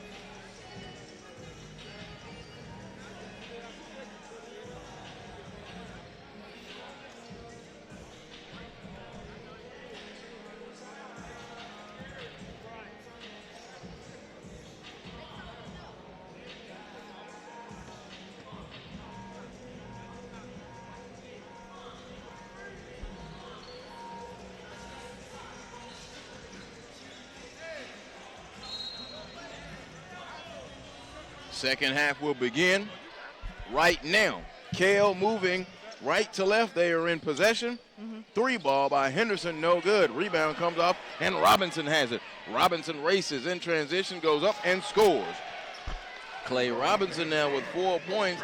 Second half will begin right now. Kell moving right to left. They are in possession. Three ball by Henderson, no good. Rebound comes off, and Robinson has it. Robinson races in transition, goes up and scores. Clay Robinson now with 4 points,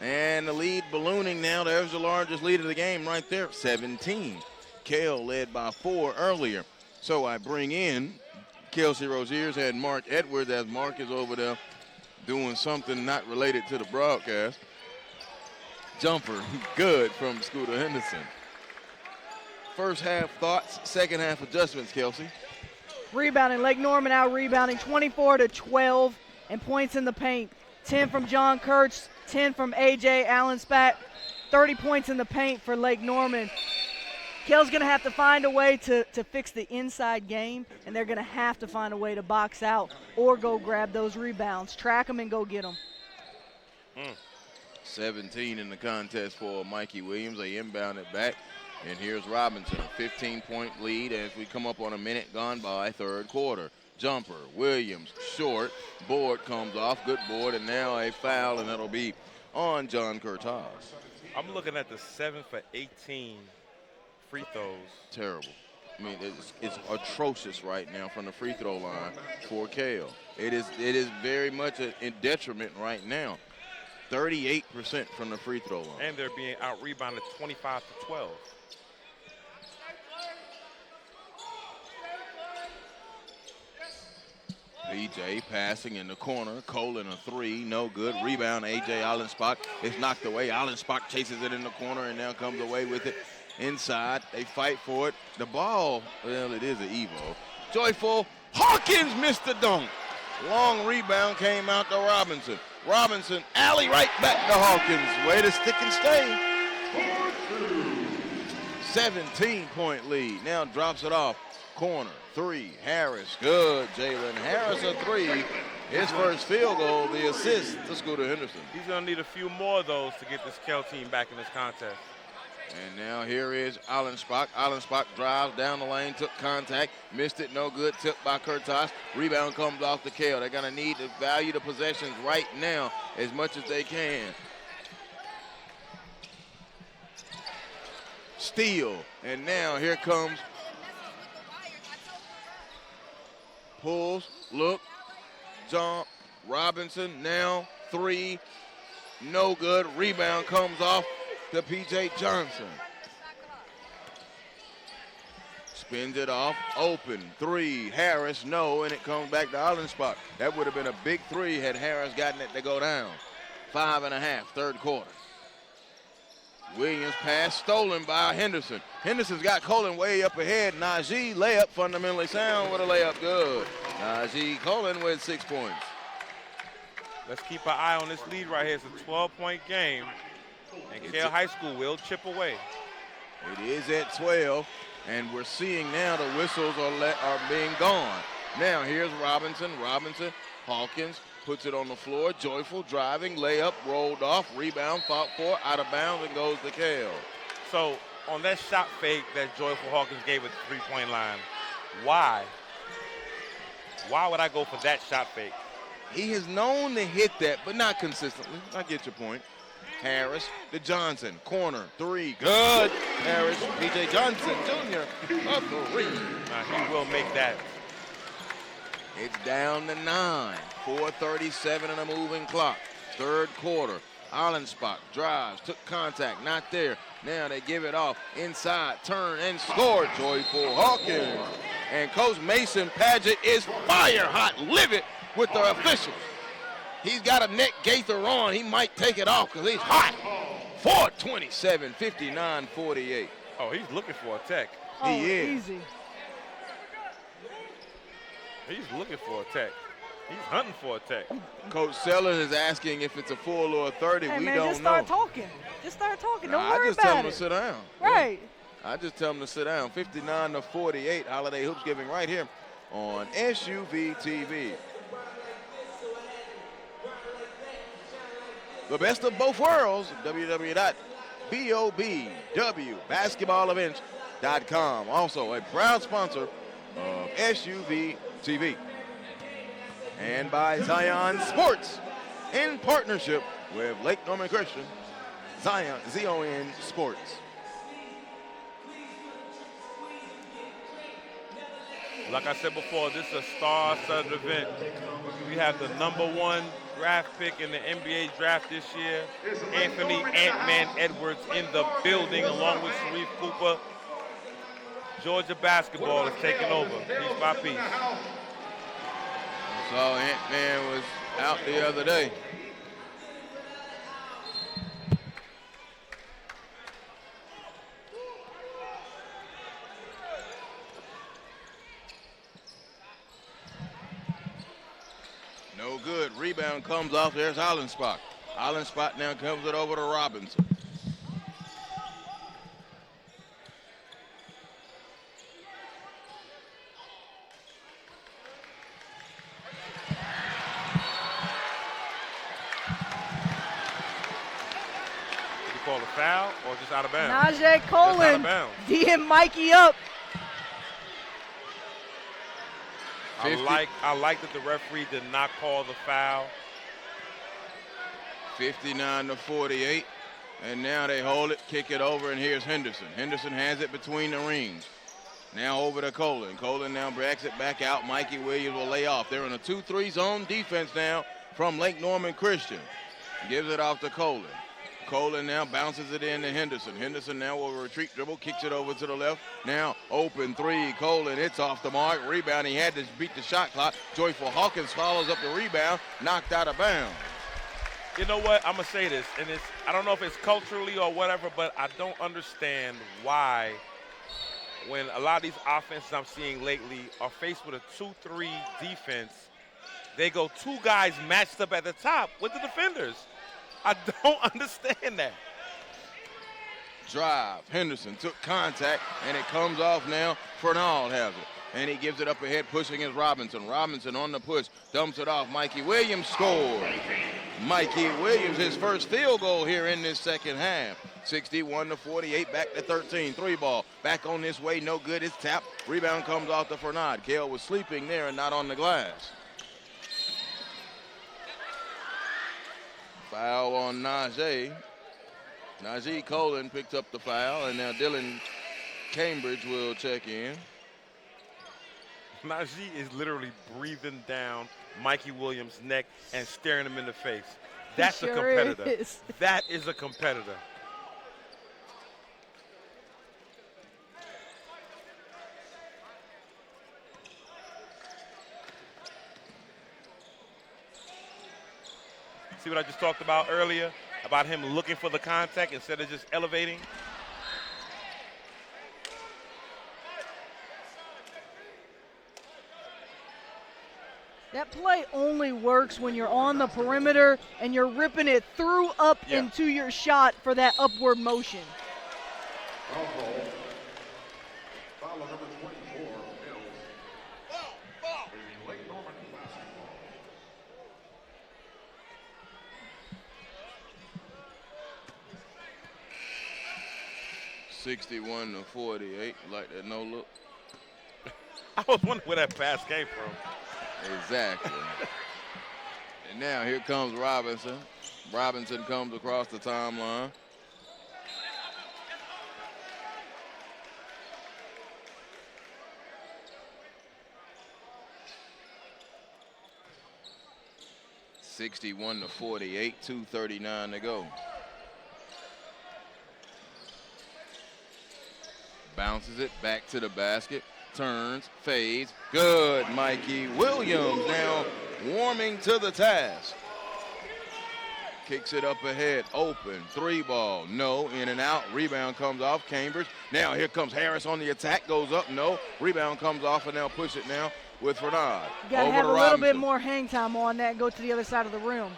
and the lead ballooning now. There's the largest lead of the game right there, 17. Kell led by 4 earlier. So I bring in Kelsey Rozier's and Mark Edwards as Mark is over there doing something not related to the broadcast. Jumper, good from Scooter Henderson. First half thoughts, second half adjustments, Kelsey. Rebounding, Lake Norman out rebounding 24-12 and points in the paint. 10 from John Kurtz, 10 from A.J. Allenspat, 30 points in the paint for Lake Norman. Kell's going to have to find a way to fix the inside game, and they're going to have to find a way to box out or go grab those rebounds, track them, and go get them. 17 in the contest for Mikey Williams. They inbound it back, and here's Robinson, a 15-point lead as we come up on a minute gone by third quarter. Jumper, Williams, short, board comes off, good board, and now a foul, and that'll be on John Curtas. I'm looking at the 7 for 18 free throws. Terrible. I mean, it's atrocious right now from the free throw line for Kell. It is very much in detriment right now. 38% from the free throw line. And they're being out-rebounded 25-12. BJ passing in the corner. Colin a three, no good. Rebound, A.J. Allensbach. It's knocked away. Allensbach chases it in the corner and now comes away with it. Inside, they fight for it. The ball, well, it is an Evo. Joyful, Hawkins missed the dunk. Long rebound came out to Robinson. Robinson, alley right back to Hawkins. Way to stick and stay. 17-point lead. Now drops it off. Corner, three, Harris, good. Jalen Harris a three. His first field goal, the assist to Scooter Henderson. He's gonna need a few more of those to get this Kell team back in this contest. And now here is Allensbach. Allensbach drives down the lane, took contact, missed it, no good, tipped by Curtas. Rebound comes off to Kell. They're gonna need to value the possessions right now as much as they can. Steal, and now here comes, pulls, look, jump, Robinson, now three, no good, rebound comes off to P.J. Johnson. Spins it off, open, three, Harris, no, and it comes back to Allensbach. That would have been a big three had Harris gotten it to go down. 5.5, third quarter. Williams pass stolen by Henderson. Henderson's got Colin way up ahead. Najee layup fundamentally sound with a layup good. Najee Colin with 6 points. Let's keep an eye on this lead right here. It's a 12-point game. And Kell High School will chip away. It is at 12, and we're seeing now the whistles are being gone. Now here's Robinson. Hawkins puts it on the floor. Joyful driving, layup, rolled off, rebound, fought for, out of bounds, and goes to Kell. So on that shot fake that Joyful Hawkins gave at the three-point line, why? Why would I go for that shot fake? He is known to hit that, but not consistently. I get your point. Harris to Johnson, corner, three, good. Harris, P.J. Johnson Jr., a three. He will make that. It's down to 9, 4:37 in a moving clock. Third quarter, Allensbach drives, took contact, not there. Now they give it off, inside, turn, and score. Joyful Hawkins. And Coach Mason Padgett is fire hot, livid with the officials. He's got a neck gaither on. He might take it off because he's hot. 4:27, 59-48. Oh, he's looking for a tech. Oh, he is. Easy. He's looking for a tech. He's hunting for a tech. Coach Sellers is asking if it's a full or a 30. Hey, we man, don't just start know. talking. Just start talking. Don't I worry just tell about him it. to sit down. Right. I just tell him to sit down. 59-48, Holiday Hoopsgiving right here on SUVtv. The best of both worlds, www.bobwbasketballevents.com. Also a proud sponsor of SUVtv. And by Zion Sports in partnership with Lake Norman Christian, Zion, ZON Sports. Like I said before, this is a star-studded event. We have the #1 draft pick in the NBA draft this year, Anthony Ant-Man Edwards in the building along with Sharif Cooper. Georgia basketball is taking over piece by piece. So Ant-Man was out the other day. No good. Rebound comes off. There's Allenspot. Allenspot now comes it over to Robinson. Did he call a foul or just out of bounds? Najee Colin D'ing Mikey up. I like that the referee did not call the foul. 59-48. And now they hold it, kick it over, and here's Henderson. Henderson has it between the rings. Now over to Colin. Colin now backs it back out. Mikey Williams will lay off. They're in a 2-3 zone defense now from Lake Norman Christian. Gives it off to Colin. Colin now bounces it in to Henderson. Henderson now will retreat dribble, kicks it over to the left. Now open three. Colin, it's off the mark. Rebound. He had to beat the shot clock. Joyful Hawkins follows up the rebound, knocked out of bounds. You know what? I'm going to say this, and I don't know if it's culturally or whatever, but I don't understand why when a lot of these offenses I'm seeing lately are faced with a 2-3 defense, they go two guys matched up at the top with the defenders. I don't understand that. Drive. Henderson took contact, and it comes off now. Fernald has it. And he gives it up ahead, pushing is Robinson. Robinson on the push, dumps it off. Mikey Williams scores. Mikey Williams, his first field goal here in this second half. 61-48, back to 13. Three ball, back on this way, no good. It's tapped. Rebound comes off to Fernald. Kell was sleeping there and not on the glass. Foul on Najee. Najee Colin picked up the foul, and now Dylan Cambridge will check in. Najee is literally breathing down Mikey Williams' neck and staring him in the face. That's a competitor. Is. That is a competitor. See what I just talked about earlier, about him looking for the contact instead of just elevating? That play only works when you're on the perimeter and you're ripping it through up into your shot for that upward motion. Foul number 24, Mills. 61-48, like that no look. I was wondering where that pass came from. Exactly. And now here comes Robinson. Robinson comes across the timeline. (61-48), 2:39 to go. Bounces it back to the basket. turns, fades. Good, Mikey Williams now warming to the task. Kicks it up ahead, open, 3-ball, no, in and out, rebound comes off, Cambridge. Now here comes Harris on the attack, goes up, no, rebound comes off, and they'll push it now with Fernand. You got to have a little bit more hang time on that and go to the other side of the rim.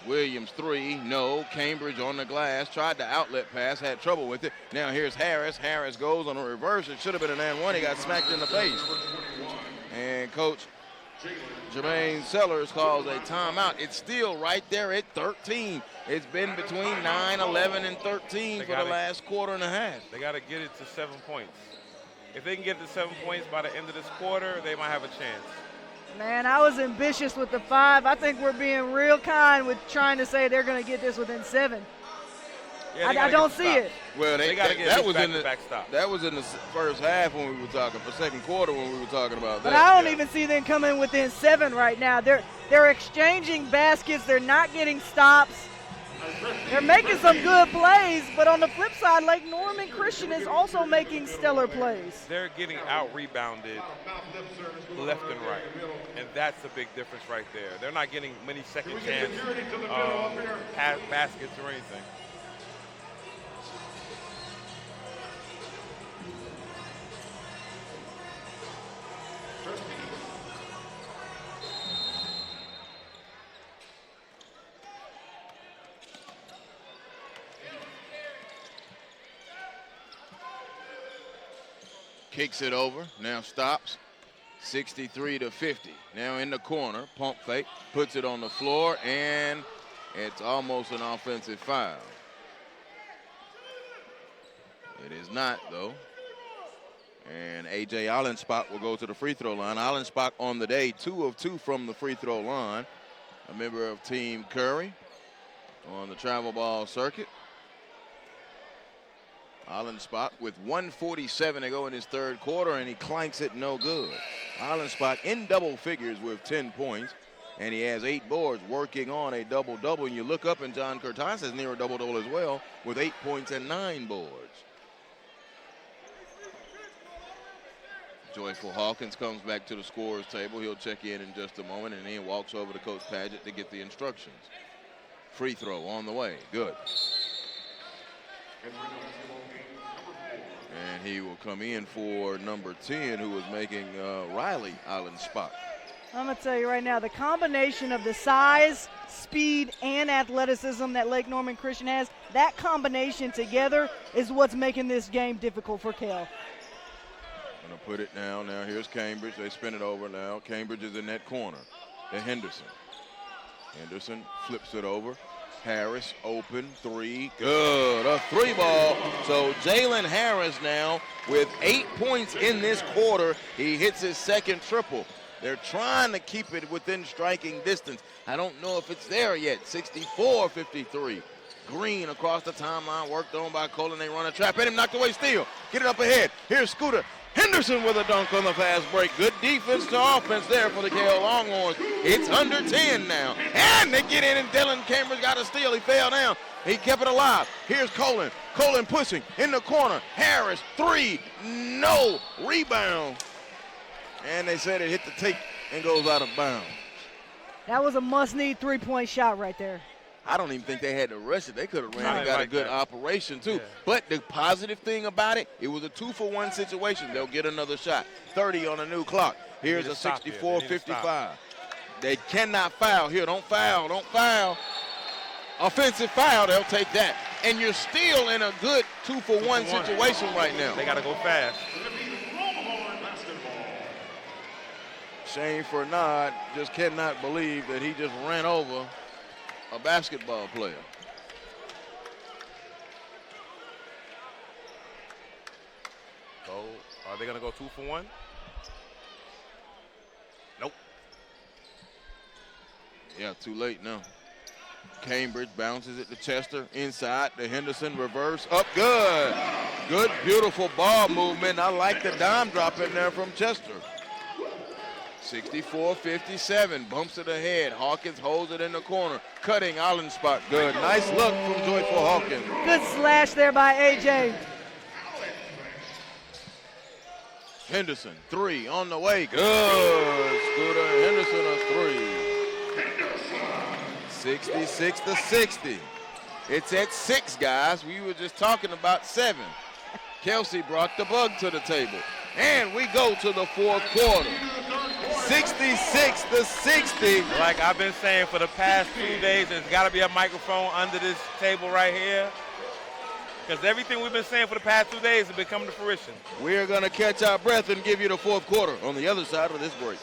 Williams 3, no, Cambridge on the glass, tried the outlet pass, had trouble with it. Now here's Harris, Harris goes on a reverse, it should have been an and one, he got smacked in the face. And Coach Jermaine Sellers calls a timeout. It's still right there at 13. It's been between 9, 11, and 13 for the last quarter and a half. They got to get it to 7 points. If they can get to 7 points by the end of this quarter, they might have a chance. Man, I was ambitious with the 5. I think we're being real kind with trying to say they're going to get this within 7. Yeah, I don't see it. Well, they got to get that was back stop. That was in the first half when we were talking, for second quarter when we were talking about that. But I don't even see them coming within 7 right now. They're exchanging baskets. They're not getting stops. They're making some good plays, but on the flip side, Lake Norman Christian is also making stellar plays. They're getting out-rebounded left and right, and that's the big difference right there. They're not getting many second chance baskets or anything. Kicks it over, now stops, 63-50. Now in the corner, pump fake, puts it on the floor, and it's almost an offensive foul. It is not, though. And A.J. Allenspach will go to the free throw line. Allenspach on the day, 2 of 2 from the free throw line. A member of Team Curry on the travel ball circuit. Allenspach with 1:47 to go in his third quarter, and he clanks it no good. Allenspach in double figures with 10 points, and he has 8 boards, working on a double-double. And you look up, and John Curtas is near a double-double as well with 8 points and 9 boards. Joyful Hawkins comes back to the scorer's table. He'll check in just a moment, and then walks over to Coach Padgett to get the instructions. Free throw on the way. Good. And he will come in for number 10, who is making Riley Allenspach. I'm going to tell you right now, the combination of the size, speed, and athleticism that Lake Norman Christian has, that combination together is what's making this game difficult for Kell. Going to put it now. Now here's Cambridge. They spin it over now. Cambridge is in that corner to Henderson. Henderson flips it over. Harris open, 3, good, a 3-ball. So Jalen Harris now with 8 points in this quarter. He hits his second triple. They're trying to keep it within striking distance. I don't know if it's there yet. 64-53. Green across the timeline, worked on by Colin. They run a trap at him, knocked away steal. Get it up ahead. Here's Scooter. Henderson with a dunk on the fast break. Good defense to offense there for the Kell Longhorns. It's under 10 now. And they get in, and Dylan Cambridge got a steal. He fell down. He kept it alive. Here's Colin. Colin pushing in the corner. Harris, 3, no. Rebound. And they said it hit the tape and goes out of bounds. That was a must-need three-point shot right there. I don't even think they had to rush it. They could have ran and got a good operation, too. Yeah. But the positive thing about it, it was a 2-for-1 situation. They'll get another shot. 30 on the new clock. Here's a 64-55. They cannot foul. Here, don't foul, don't foul. Offensive foul, they'll take that. And you're still in a good 2-for-1 situation right now. They got to go fast. Shane Fernand just cannot believe that he just ran over a basketball player. So, are they going to go 2-for-1? Nope. Yeah, too late now. Cambridge bounces it to Chester, inside to Henderson, reverse, up, good. Good, beautiful ball movement. I like the dime drop in there from Chester. 64-57, bumps it ahead. Hawkins holds it in the corner, cutting Allenspach. Good, nice look from Joyful Hawkins. Good slash there by A.J. Henderson, 3 on the way. Good. Scooter Henderson, a 3. 66-60. It's at 6, guys. We were just talking about 7. Kelsey brought the bug to the table. And we go to the fourth quarter. 66-60. Like I've been saying for the past 2 days, there's got to be a microphone under this table right here. Because everything we've been saying for the past 2 days has been coming to fruition. We're going to catch our breath and give you the fourth quarter on the other side of this break.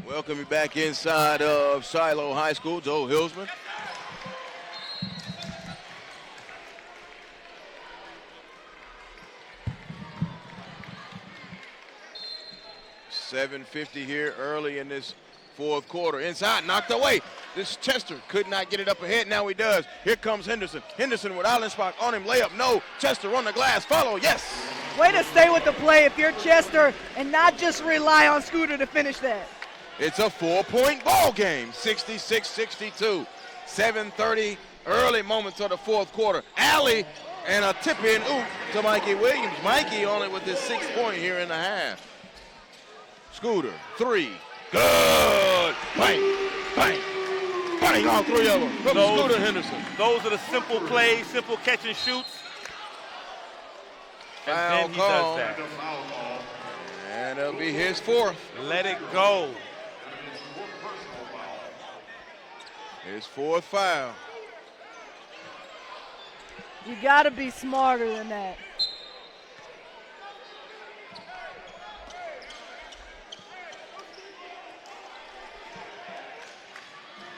Welcome you back inside of Shiloh High School. Joe Hilsman. $7:50 here early in this fourth quarter. Inside, knocked away. This Chester could not get it up ahead. Now he does. Here comes Henderson. Henderson with Allenspach on him. Layup, no. Chester on the glass. Follow, yes. Way to stay with the play if you're Chester and not just rely on Scooter to finish that. It's a 4-point ball game, 66-62. 7:30 early moments of the fourth quarter. Alley and a tip-in oop to Mikey Williams. Mikey only with his 6th point here in the half. Scooter, 3. Good. Bang, bang, bang. All 3 of them from Scooter Henderson. Those are the simple plays, simple catch and shoots. And then he does that. And it'll be his 4th. Let it go. His 4th foul. You got to be smarter than that.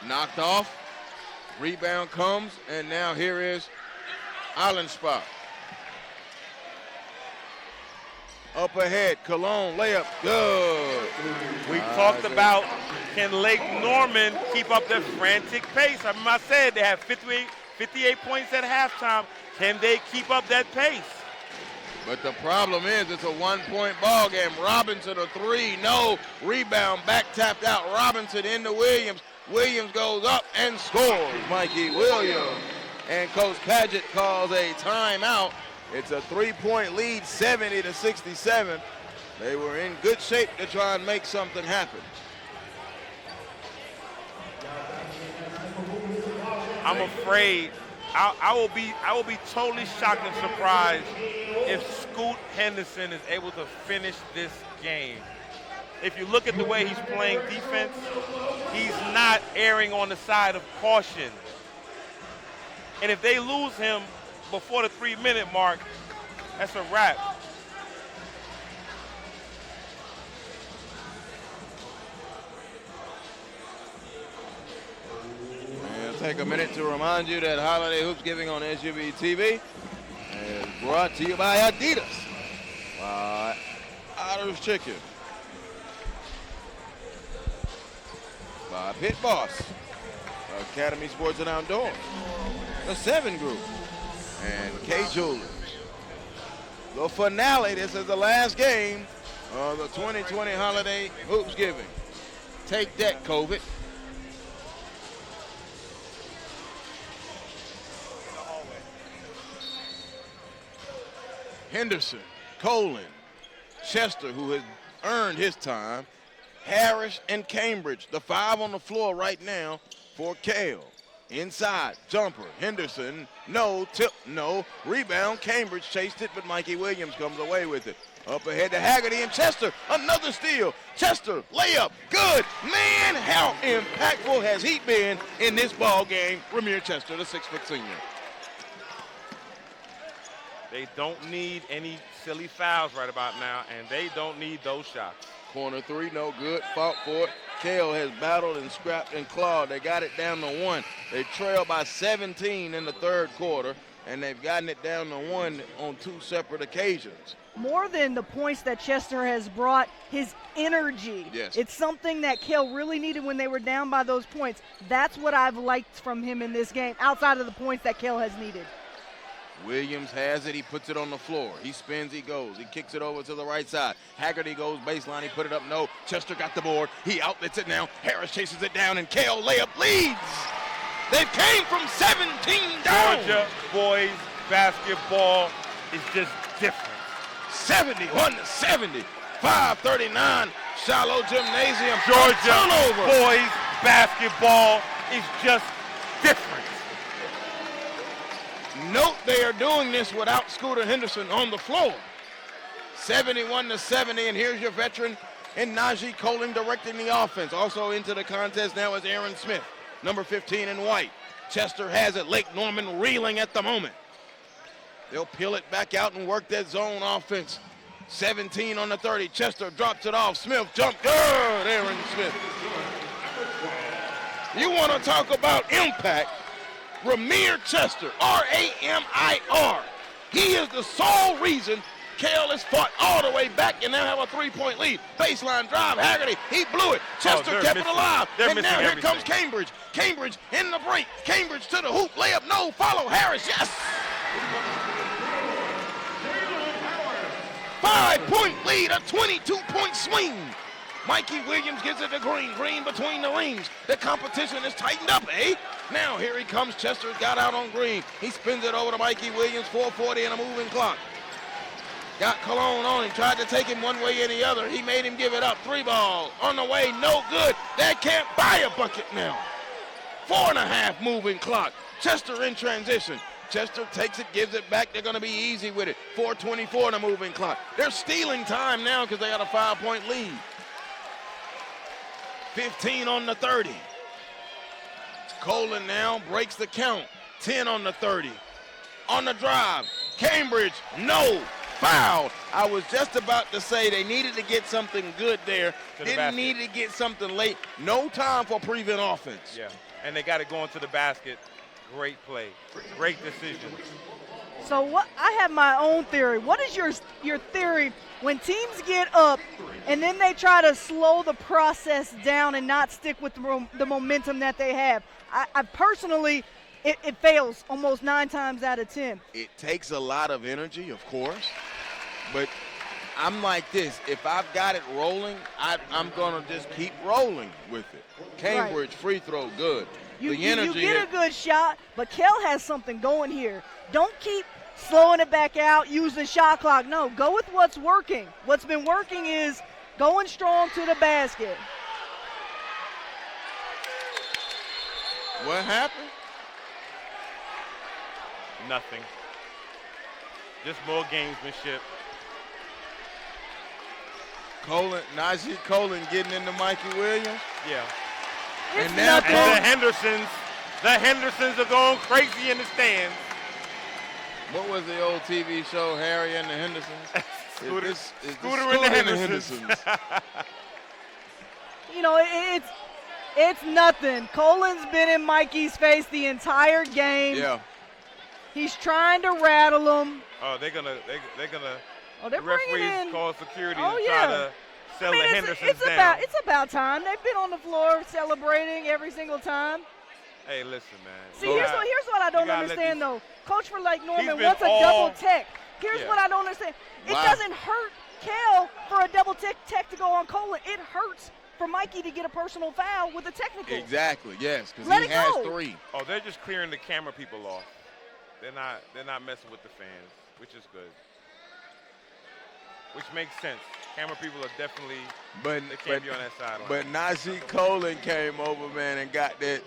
Knocked off. Rebound comes, and now here is Allenspach. Up ahead, Cologne, layup, good. We talked about, can Lake Norman keep up their frantic pace? I remember I said they have 58 points at halftime. Can they keep up that pace? But the problem is it's a 1-point ball game. Robinson a 3, no. Rebound, back tapped out. Robinson into Williams. Williams goes up and scores. Mikey Williams. And Coach Padgett calls a timeout. It's a 3-point lead, 70-67. They were in good shape to try and make something happen. I'm afraid I will be totally shocked and surprised if Scoot Henderson is able to finish this game. If you look at the way he's playing defense, he's not erring on the side of caution. And if they lose him before the 3-minute mark, that's a wrap. And take a minute to remind you that Holiday Hoopsgiving on SUVtv is brought to you by Adidas, by Otter's Chicken, by Pit Boss, Academy Sports and Outdoors, the 7 Group, and K Jewelers. The finale, this is the last game of the 2020 Holiday Hoopsgiving. Take that, COVID. Henderson, Colin, Chester, who has earned his time, Harris and Cambridge, the 5 on the floor right now for Kell. Inside, jumper, Henderson, no, tip, no. Rebound, Cambridge chased it, but Mikey Williams comes away with it. Up ahead to Haggerty and Chester, another steal. Chester, layup, good. Man, how impactful has he been in this ball game? Ramir Chester, the 6-foot senior. They don't need any silly fouls right about now, and they don't need those shots. Corner three, no good, fought for it. Kell has battled and scrapped and clawed. They got it down to 1. They trail by 17 in the third quarter, and they've gotten it down to 1 on 2 separate occasions. More than the points that Chester has brought, his energy. Yes. It's something that Kell really needed when they were down by those points. That's what I've liked from him in this game, outside of the points that Kell has needed. Williams has it. He puts it on the floor. He spins. He goes. He kicks it over to the right side. Haggerty goes baseline. He put it up. No. Chester got the board. He outlets it now. Harris chases it down, and Kell layup leads. They came from 17 down. Georgia boys basketball is just different. 71-70. 5:39. Shallow gymnasium. Georgia turnover. boys basketball is just different. Note they are doing this without Scooter Henderson on the floor. 71-70, and here's your veteran in Najee Colin directing the offense. Also into the contest now is Aaron Smith, number 15 in white. Chester has it. Lake Norman reeling at the moment. They'll peel it back out and work that zone offense. 17 on the 30. Chester drops it off. Smith jump. Good, Aaron Smith. You want to talk about impact? Ramir Chester, R-A-M-I-R. He is the sole reason Kell has fought all the way back and now have a 3-point lead. Baseline drive, Haggerty, he blew it. Chester kept it alive. And now here comes Cambridge. Cambridge in the break. Cambridge to the hoop, layup, no, follow Harris, yes. 5-point lead, a 22-point swing. Mikey Williams gives it to Green. Green between the rings. The competition is tightened up, eh? Now here he comes. Chester's got out on Green. He spins it over to Mikey Williams. 4:40 and a moving clock. Got Cologne on him. Tried to take him one way or the other. He made him give it up. 3 ball on the way. No good. That can't buy a bucket now. 4.5 moving clock. Chester in transition. Chester takes it, gives it back. They're going to be easy with it. 4:24 in a moving clock. They're stealing time now because they got a 5-point lead. 15 on the 30. Colin now breaks the count. 10 on the 30. On the drive, Cambridge, no, foul. I was just about to say they needed to get something good there. Didn't need to get something late. No time for prevent offense. Yeah, and they got it going to the basket. Great play, great decision. So what? I have my own theory. What is your theory when teams get up and then they try to slow the process down and not stick with the momentum that they have? I personally, it fails almost 9 times out of 10. It takes a lot of energy, of course, but I'm like this. If I've got it rolling, I'm going to just keep rolling with it. Cambridge, free throw, good. You get a good shot, but Kell has something going here. Don't keep slowing it back out, using shot clock. No, go with what's working. What's been working is going strong to the basket. What happened? Nothing. Just more gamesmanship. Najee Colin getting into Mikey Williams. Yeah. It's and the Hendersons are going crazy in the stands. What was the old TV show, Harry and the Hendersons? Scooter and the Hendersons. You know, it's nothing. Colin's been in Mikey's face the entire game. Yeah. He's trying to rattle him. Oh, they're gonna. Oh, they're the bringing referees in. call security Oh, to yeah. try to sell the Hendersons it's down. It's about time. They've been on the floor celebrating every single time. Hey, listen, man. See, here's what I don't understand, though. Coach for Lake Norman wants a double tech. Here's what I don't understand. It doesn't hurt Kell for a double tech to go on Colin. It hurts for Mikey to get a personal foul with a technical. Exactly, yes, because he has 3. Oh, they're just clearing the camera people off. They're not messing with the fans, which is good. Which makes sense. Camera people are definitely they can't be on that sideline. But Najee Colin came over, man, and got that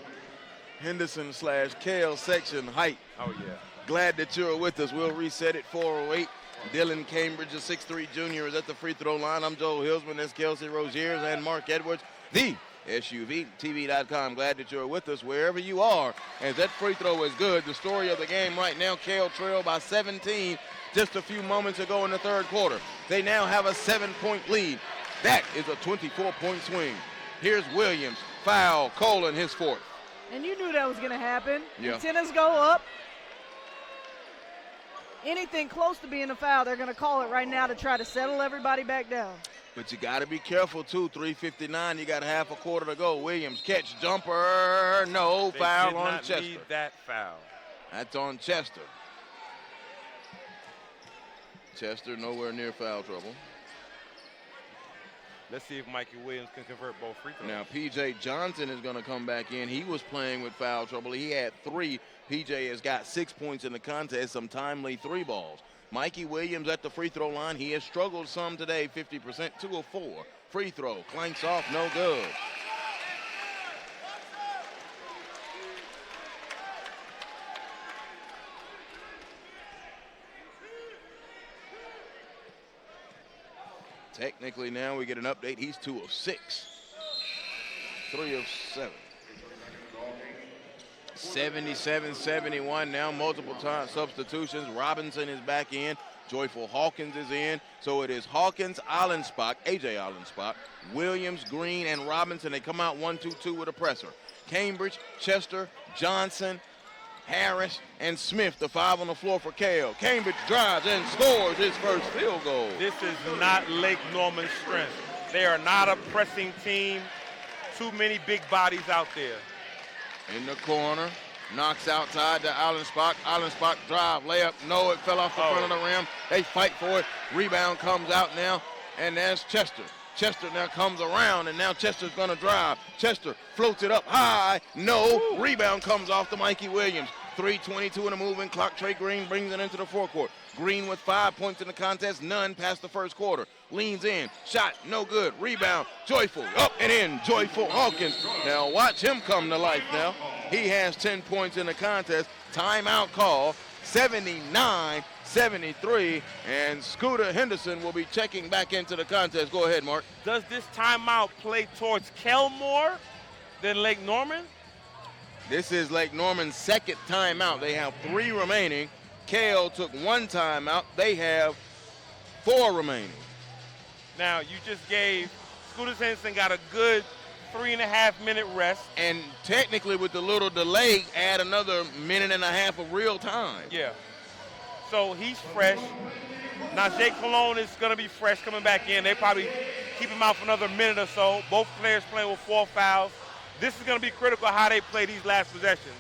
Henderson/Kell section height. Oh, yeah. Glad that you're with us. We'll reset it 408. Dylan Cambridge, a 6'3 junior, is at the free throw line. I'm Joel Hilsman. That's Kelsey Roziers and Mark Edwards. The SUVtv.com. Glad that you're with us wherever you are, as that free throw is good. The story of the game right now, Kell trailed by 17 just a few moments ago in the third quarter. They now have a 7-point lead. That is a 24-point swing. Here's Williams. Foul. Colin, his fourth. And you knew that was going to happen. Yeah. Antennas go up. Anything close to being a foul, they're going to call it right now to try to settle everybody back down. But you got to be careful, too. 3:59, you got half a quarter to go. Williams, catch, jumper, no, foul on Chester. They did not need that foul. That's on Chester. Chester nowhere near foul trouble. Let's see if Mikey Williams can convert both free throws. Now, P.J. Johnson is going to come back in. He was playing with foul trouble. He had 3. P.J. has got 6 points in the contest, some timely 3 balls. Mikey Williams at the free throw line. He has struggled some today, 50%, 2 of 4. Free throw, clanks off, no good. Technically now we get an update. He's 2 of 6. 3 of 7. 77-71 now, multiple time substitutions. Robinson is back in. Joyful Hawkins is in. So it is Hawkins, Allenspach, A.J. Allenspach, Williams, Green, and Robinson. They come out 1-2-2 with a presser. Cambridge, Chester, Johnson, Harris, and Smith, the 5 on the floor for Kell. Cambridge drives and scores his first field goal. This is not Lake Norman's strength. They are not a pressing team. Too many big bodies out there. In the corner, knocks outside to Allenspach. Allenspach drive, layup, no, it fell off the front of the rim. They fight for it. Rebound comes out now, and there's Chester. Chester now comes around, and now Chester's going to drive. Chester floats it up high. No. Woo. Rebound comes off to Mikey Williams. 3:22 in the moving clock. Trey Green brings it into the forecourt. Green with 5 points in the contest, none past the first quarter. Leans in, shot, no good. Rebound, Joyful, up and in. Joyful Hawkins. Now watch him come to life now. He has 10 points in the contest. Timeout call, 79-73, and Scooter Henderson will be checking back into the contest. Go ahead, Mark. Does this timeout play towards Kell more than Lake Norman? This is Lake Norman's second timeout. They have 3 remaining. Kell took 1 timeout. They have 4 remaining. Now, you just gave Scooter Henderson got a good 3.5-minute rest. And technically, with the little delay, add another minute and a half of real time. Yeah. So he's fresh. Now, Jake Cologne is going to be fresh coming back in. They probably keep him out for another minute or so. Both players playing with 4 fouls. This is going to be critical how they play these last possessions.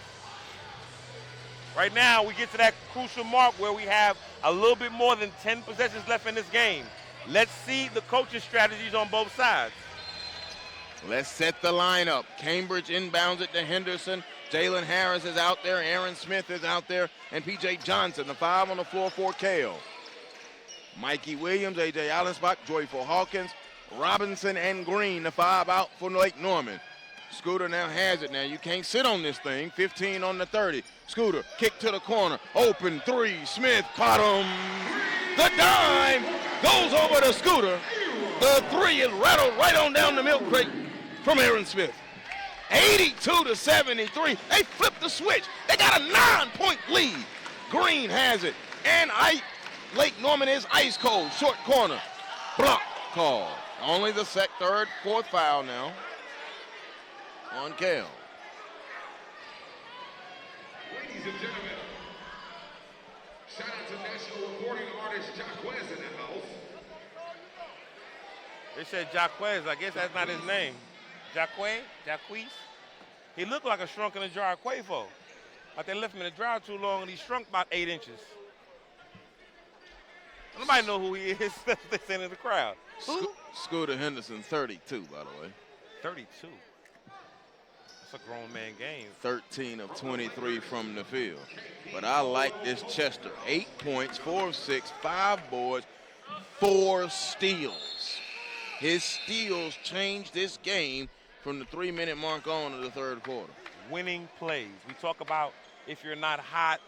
Right now, we get to that crucial mark where we have a little bit more than 10 possessions left in this game. Let's see the coaching strategies on both sides. Let's set the lineup. Cambridge inbounds it to Henderson. Jalen Harris is out there. Aaron Smith is out there. And P.J. Johnson, the 5 on the floor for Kell. Mikey Williams, A.J. Allenspach, Joyful Hawkins, Robinson, and Green, the 5 out for Lake Norman. Scooter now has it. Now you can't sit on this thing. 15 on the 30. Scooter, kick to the corner. Open 3. Smith caught him. The dime goes over to Scooter. The 3 is rattled right on down the milk crate from Aaron Smith. 82-73. They flipped the switch. They got a 9-point lead. Green has it. And Lake Norman is ice cold. Short corner. Block call. Only the third, fourth foul now on Kell. Ladies and gentlemen, shout out to national recording artist Jaquez in the house. They said Jaquez. I guess that's not his name. Jaquez? He looked like a shrunk in a jar of Quavo. But they left him in the dryer too long and he shrunk about 8 inches. Nobody know who he is. That's what they saying in the crowd. Scooter Henderson, 32, by the way. 32. That's a grown man game. 13 of 23 from the field. But I like this Chester. 8 points, 4 of 6, 5 boards, 4 steals. His steals changed this game from the 3-minute mark on to the third quarter. winning plays. We talk about if you're not hot,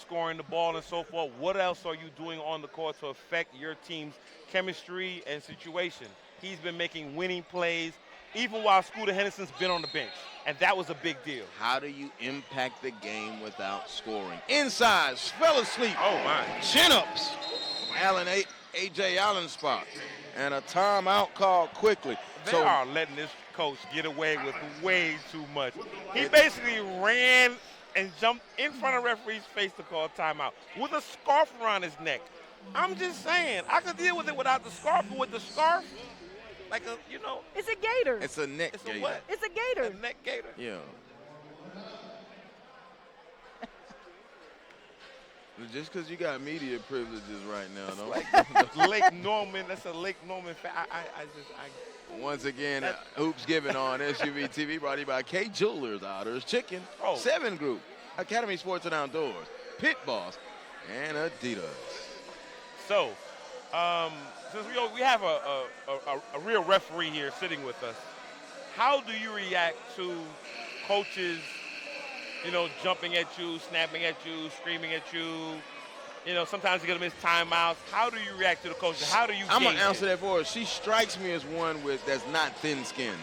scoring the ball and so forth, what else are you doing on the court to affect your team's chemistry and situation? He's been making winning plays even while Scooter Henderson's been on the bench, and that was a big deal. How do you impact the game without scoring? Inside, fell asleep. Oh, my. Chin-ups. A.J. Allen spot. And a timeout called quickly. They are letting this coach get away with way too much. He basically ran and jumped in front of referee's face to call timeout with a scarf around his neck. I'm just saying, I could deal with it without the scarf, but with the scarf, like a, you know. It's a gator. It's a neck gator. A what? It's a gator. A neck gator? Yeah. Just because you got media privileges right now, though. Lake Norman, that's a Lake Norman fact. Once again, Hoopsgiving on SUVtv, brought to you by K Jewelers, Otters, Chicken, 7 Group, Academy Sports and Outdoors, Pit Boss, and Adidas. So, since we have a real referee here sitting with us, how do you react to coaches, jumping at you, snapping at you, screaming at you? Sometimes you're going to miss timeouts. How do you react to the coaches? How do you I'm going gauge to answer it? that for her. She strikes me as one that's not thin-skinned.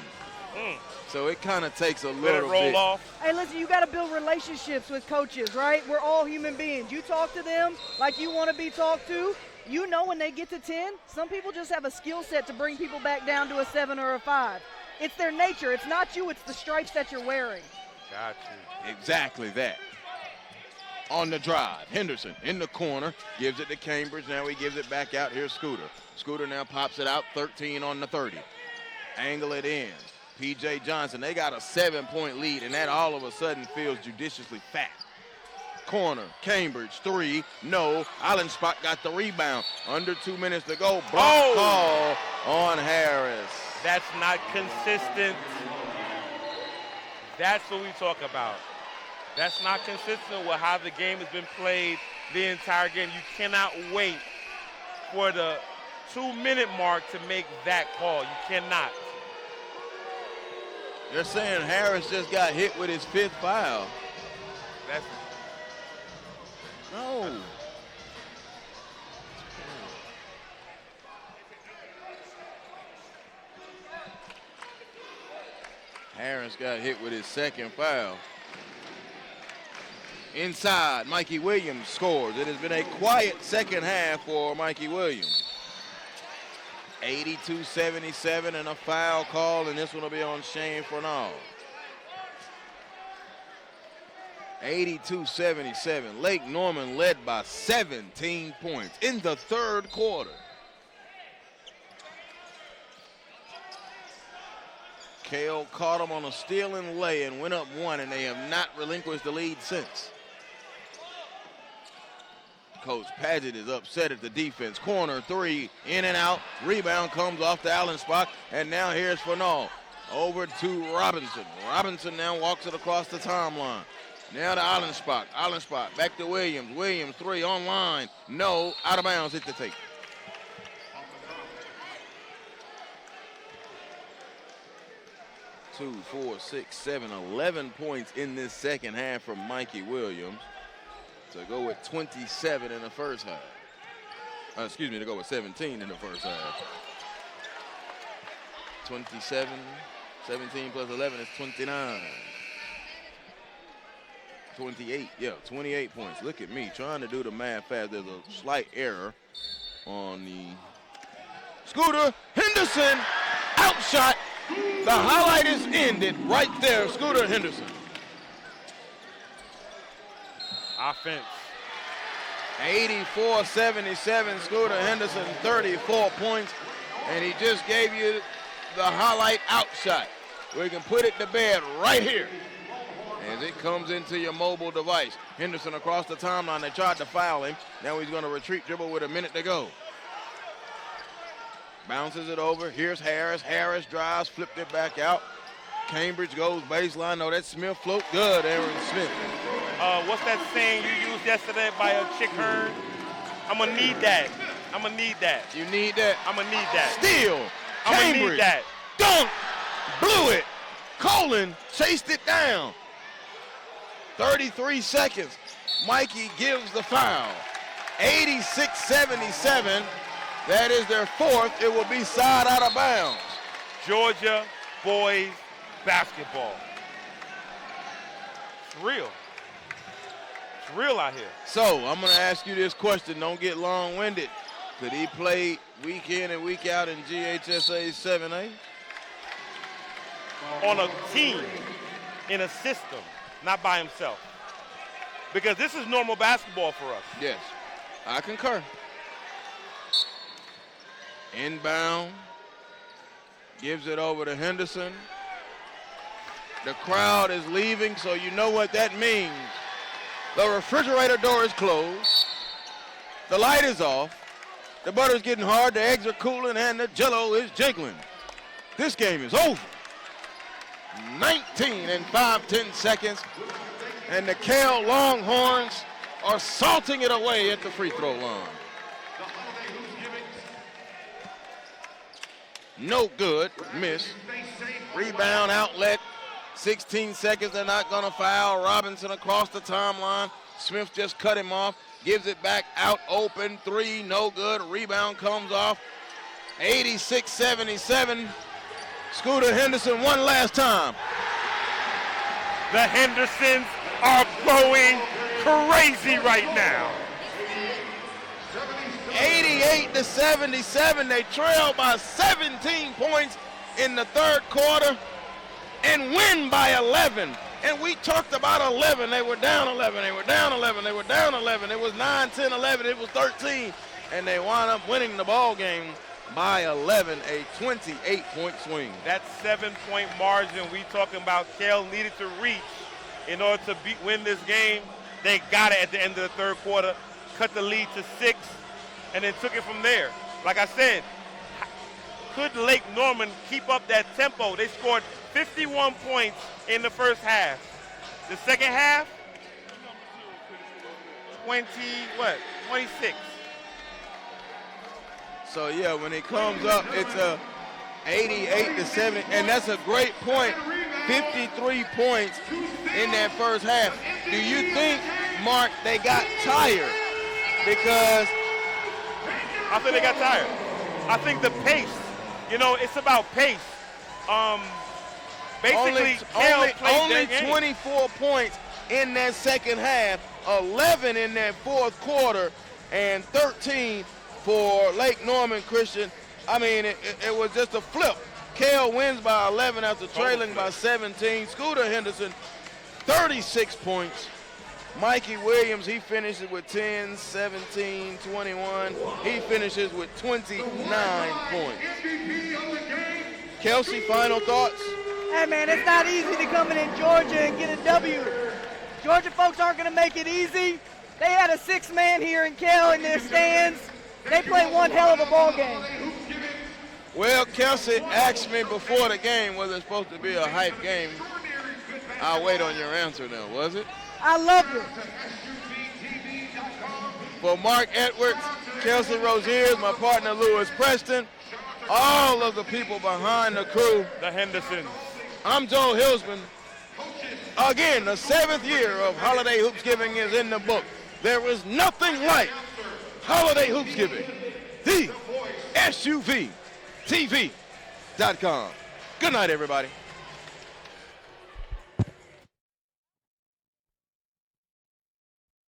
So it kind of takes a little bit. Let it roll off. Hey, listen, you got to build relationships with coaches, right? We're all human beings. You talk to them like you want to be talked to. You know when they get to 10, some people just have a skill set to bring people back down to a 7 or a 5. It's their nature. It's not you. It's the stripes that you're wearing. Got you. Exactly that. On the drive, Henderson in the corner, gives it to Cambridge. Now he gives it back out. Here's Scooter. Scooter now pops it out, 13 on the 30. Angle it in. P.J. Johnson, they got a 7-point lead, and that all of a sudden feels judiciously fat. Corner, Cambridge, 3, no. Allenspot got the rebound. Under 2 minutes to go. Block call on Harris. That's not consistent. That's what we talk about. That's not consistent with how the game has been played the entire game. You cannot wait for the 2-minute mark to make that call. You cannot. They're saying Harris just got hit with his 5th foul. That's no. Harris got hit with his 2nd foul. Inside, Mikey Williams scores. It has been a quiet second half for Mikey Williams. 82-77 and a foul call, and this one will be on Shane Fernald. 82-77. Lake Norman led by 17 points in the 3rd quarter. Kell caught him on a steal and lay and went up 1, and they have not relinquished the lead since. Coach Padgett is upset at the defense. Corner 3, in and out. Rebound comes off the Allenspot, and now here's Fernald. Over to Robinson. Robinson now walks it across the timeline. Now to Allenspot. Allenspot back to Williams. Williams 3 online. No, out of bounds. Hit the tape. Two, 4, 6, 7, 11 points in this second half from Mikey Williams. To go with 27 in the first half. To go with 17 in the first half. 27, 17 plus 11 is 29. 28 points. Look at me trying to do the math fast. There's a slight error on the Scooter Henderson outshot. The highlight is ended right there. Scooter Henderson. Offense. 84-77, Scooter Henderson, 34 points, and he just gave you the highlight outshot where you can put it to bed right here as it comes into your mobile device. Henderson across the timeline. They tried to foul him. Now he's going to retreat dribble with a minute to go. Bounces it over. Here's Harris. Harris drives, flipped it back out. Cambridge goes baseline. No, that Smith float good, Aaron Smith. What's that saying you used yesterday by a chick herd? I'm going to need that. I'm going to need that. You need that? I'm going to need that. Steal. I'm going to Cambridge. need that. Dunk. Blew it. Colin chased it down. 33 seconds. Mikey gives the foul. 86-77. That is their fourth. It will be side out of bounds. Georgia boys basketball. It's real. It's real out here. So I'm going to ask you this question. Don't get long-winded. Could he play week in and week out in GHSA 7A? On a team, in a system, not by himself. Because this is normal basketball for us. Yes, I concur. Inbound, gives it over to Henderson. The crowd is leaving, so you know what that means. The refrigerator door is closed. The light is off. The butter's getting hard, the eggs are cooling, and the jello is jiggling. This game is over. 19 and 5/10 seconds, and the Kell Longhorns are salting it away at the free throw line. No good, miss. Rebound outlet, 16 seconds, they're not gonna foul. Robinson across the timeline. Smith just cut him off, gives it back out open, three, no good. Rebound comes off, 86-77. Scooter Henderson one last time. The Hendersons are going crazy right now. 88-77, they trail by 17 points in the third quarter and win by 11. And we talked about 11. They were down 11. They were down 11. They were down 11. It was 9, 10, 11. It was 13. And they wound up winning the ball game by 11, a 28-point swing. That 7-point margin we talking about Kell needed to reach in order to win this game. They got it at the end of the third quarter, cut the lead to 6, and then took it from there. Like I said, could Lake Norman keep up that tempo? They scored 51 points in the first half. The second half, 26. So yeah, when it comes up, it's a 88-70, and that's a great point. 53 points in that first half. Do you think, Mark, they got tired? Because I think they got tired. I think the pace, it's about pace. Basically, only 24 points in that second half, 11 in that fourth quarter, and 13 for Lake Norman Christian. I mean, it was just a flip. Kell wins by 11 after trailing by 17. Scooter Henderson, 36 points. Mikey Williams, he finishes with 10, 17, 21. He finishes with 29 points. Kelsey, final thoughts? Hey, man, it's not easy to come in Georgia and get a W. Georgia folks aren't going to make it easy. They had a 6-man here in Kell in their stands. They played one hell of a ball game. Well, Kelsey asked me before the game, was it supposed to be a hype game? I'll wait on your answer now, was it? I loved it. For Mark Edwards, Kelsey Roziers, my partner Lewis Preston, all of the people behind the crew. The Hendersons. I'm Joe Hilsman. Again, the 7th year of Holiday Hoopsgiving is in the book. There is nothing like Holiday Hoopsgiving. The SUVtv.com. Good night, everybody.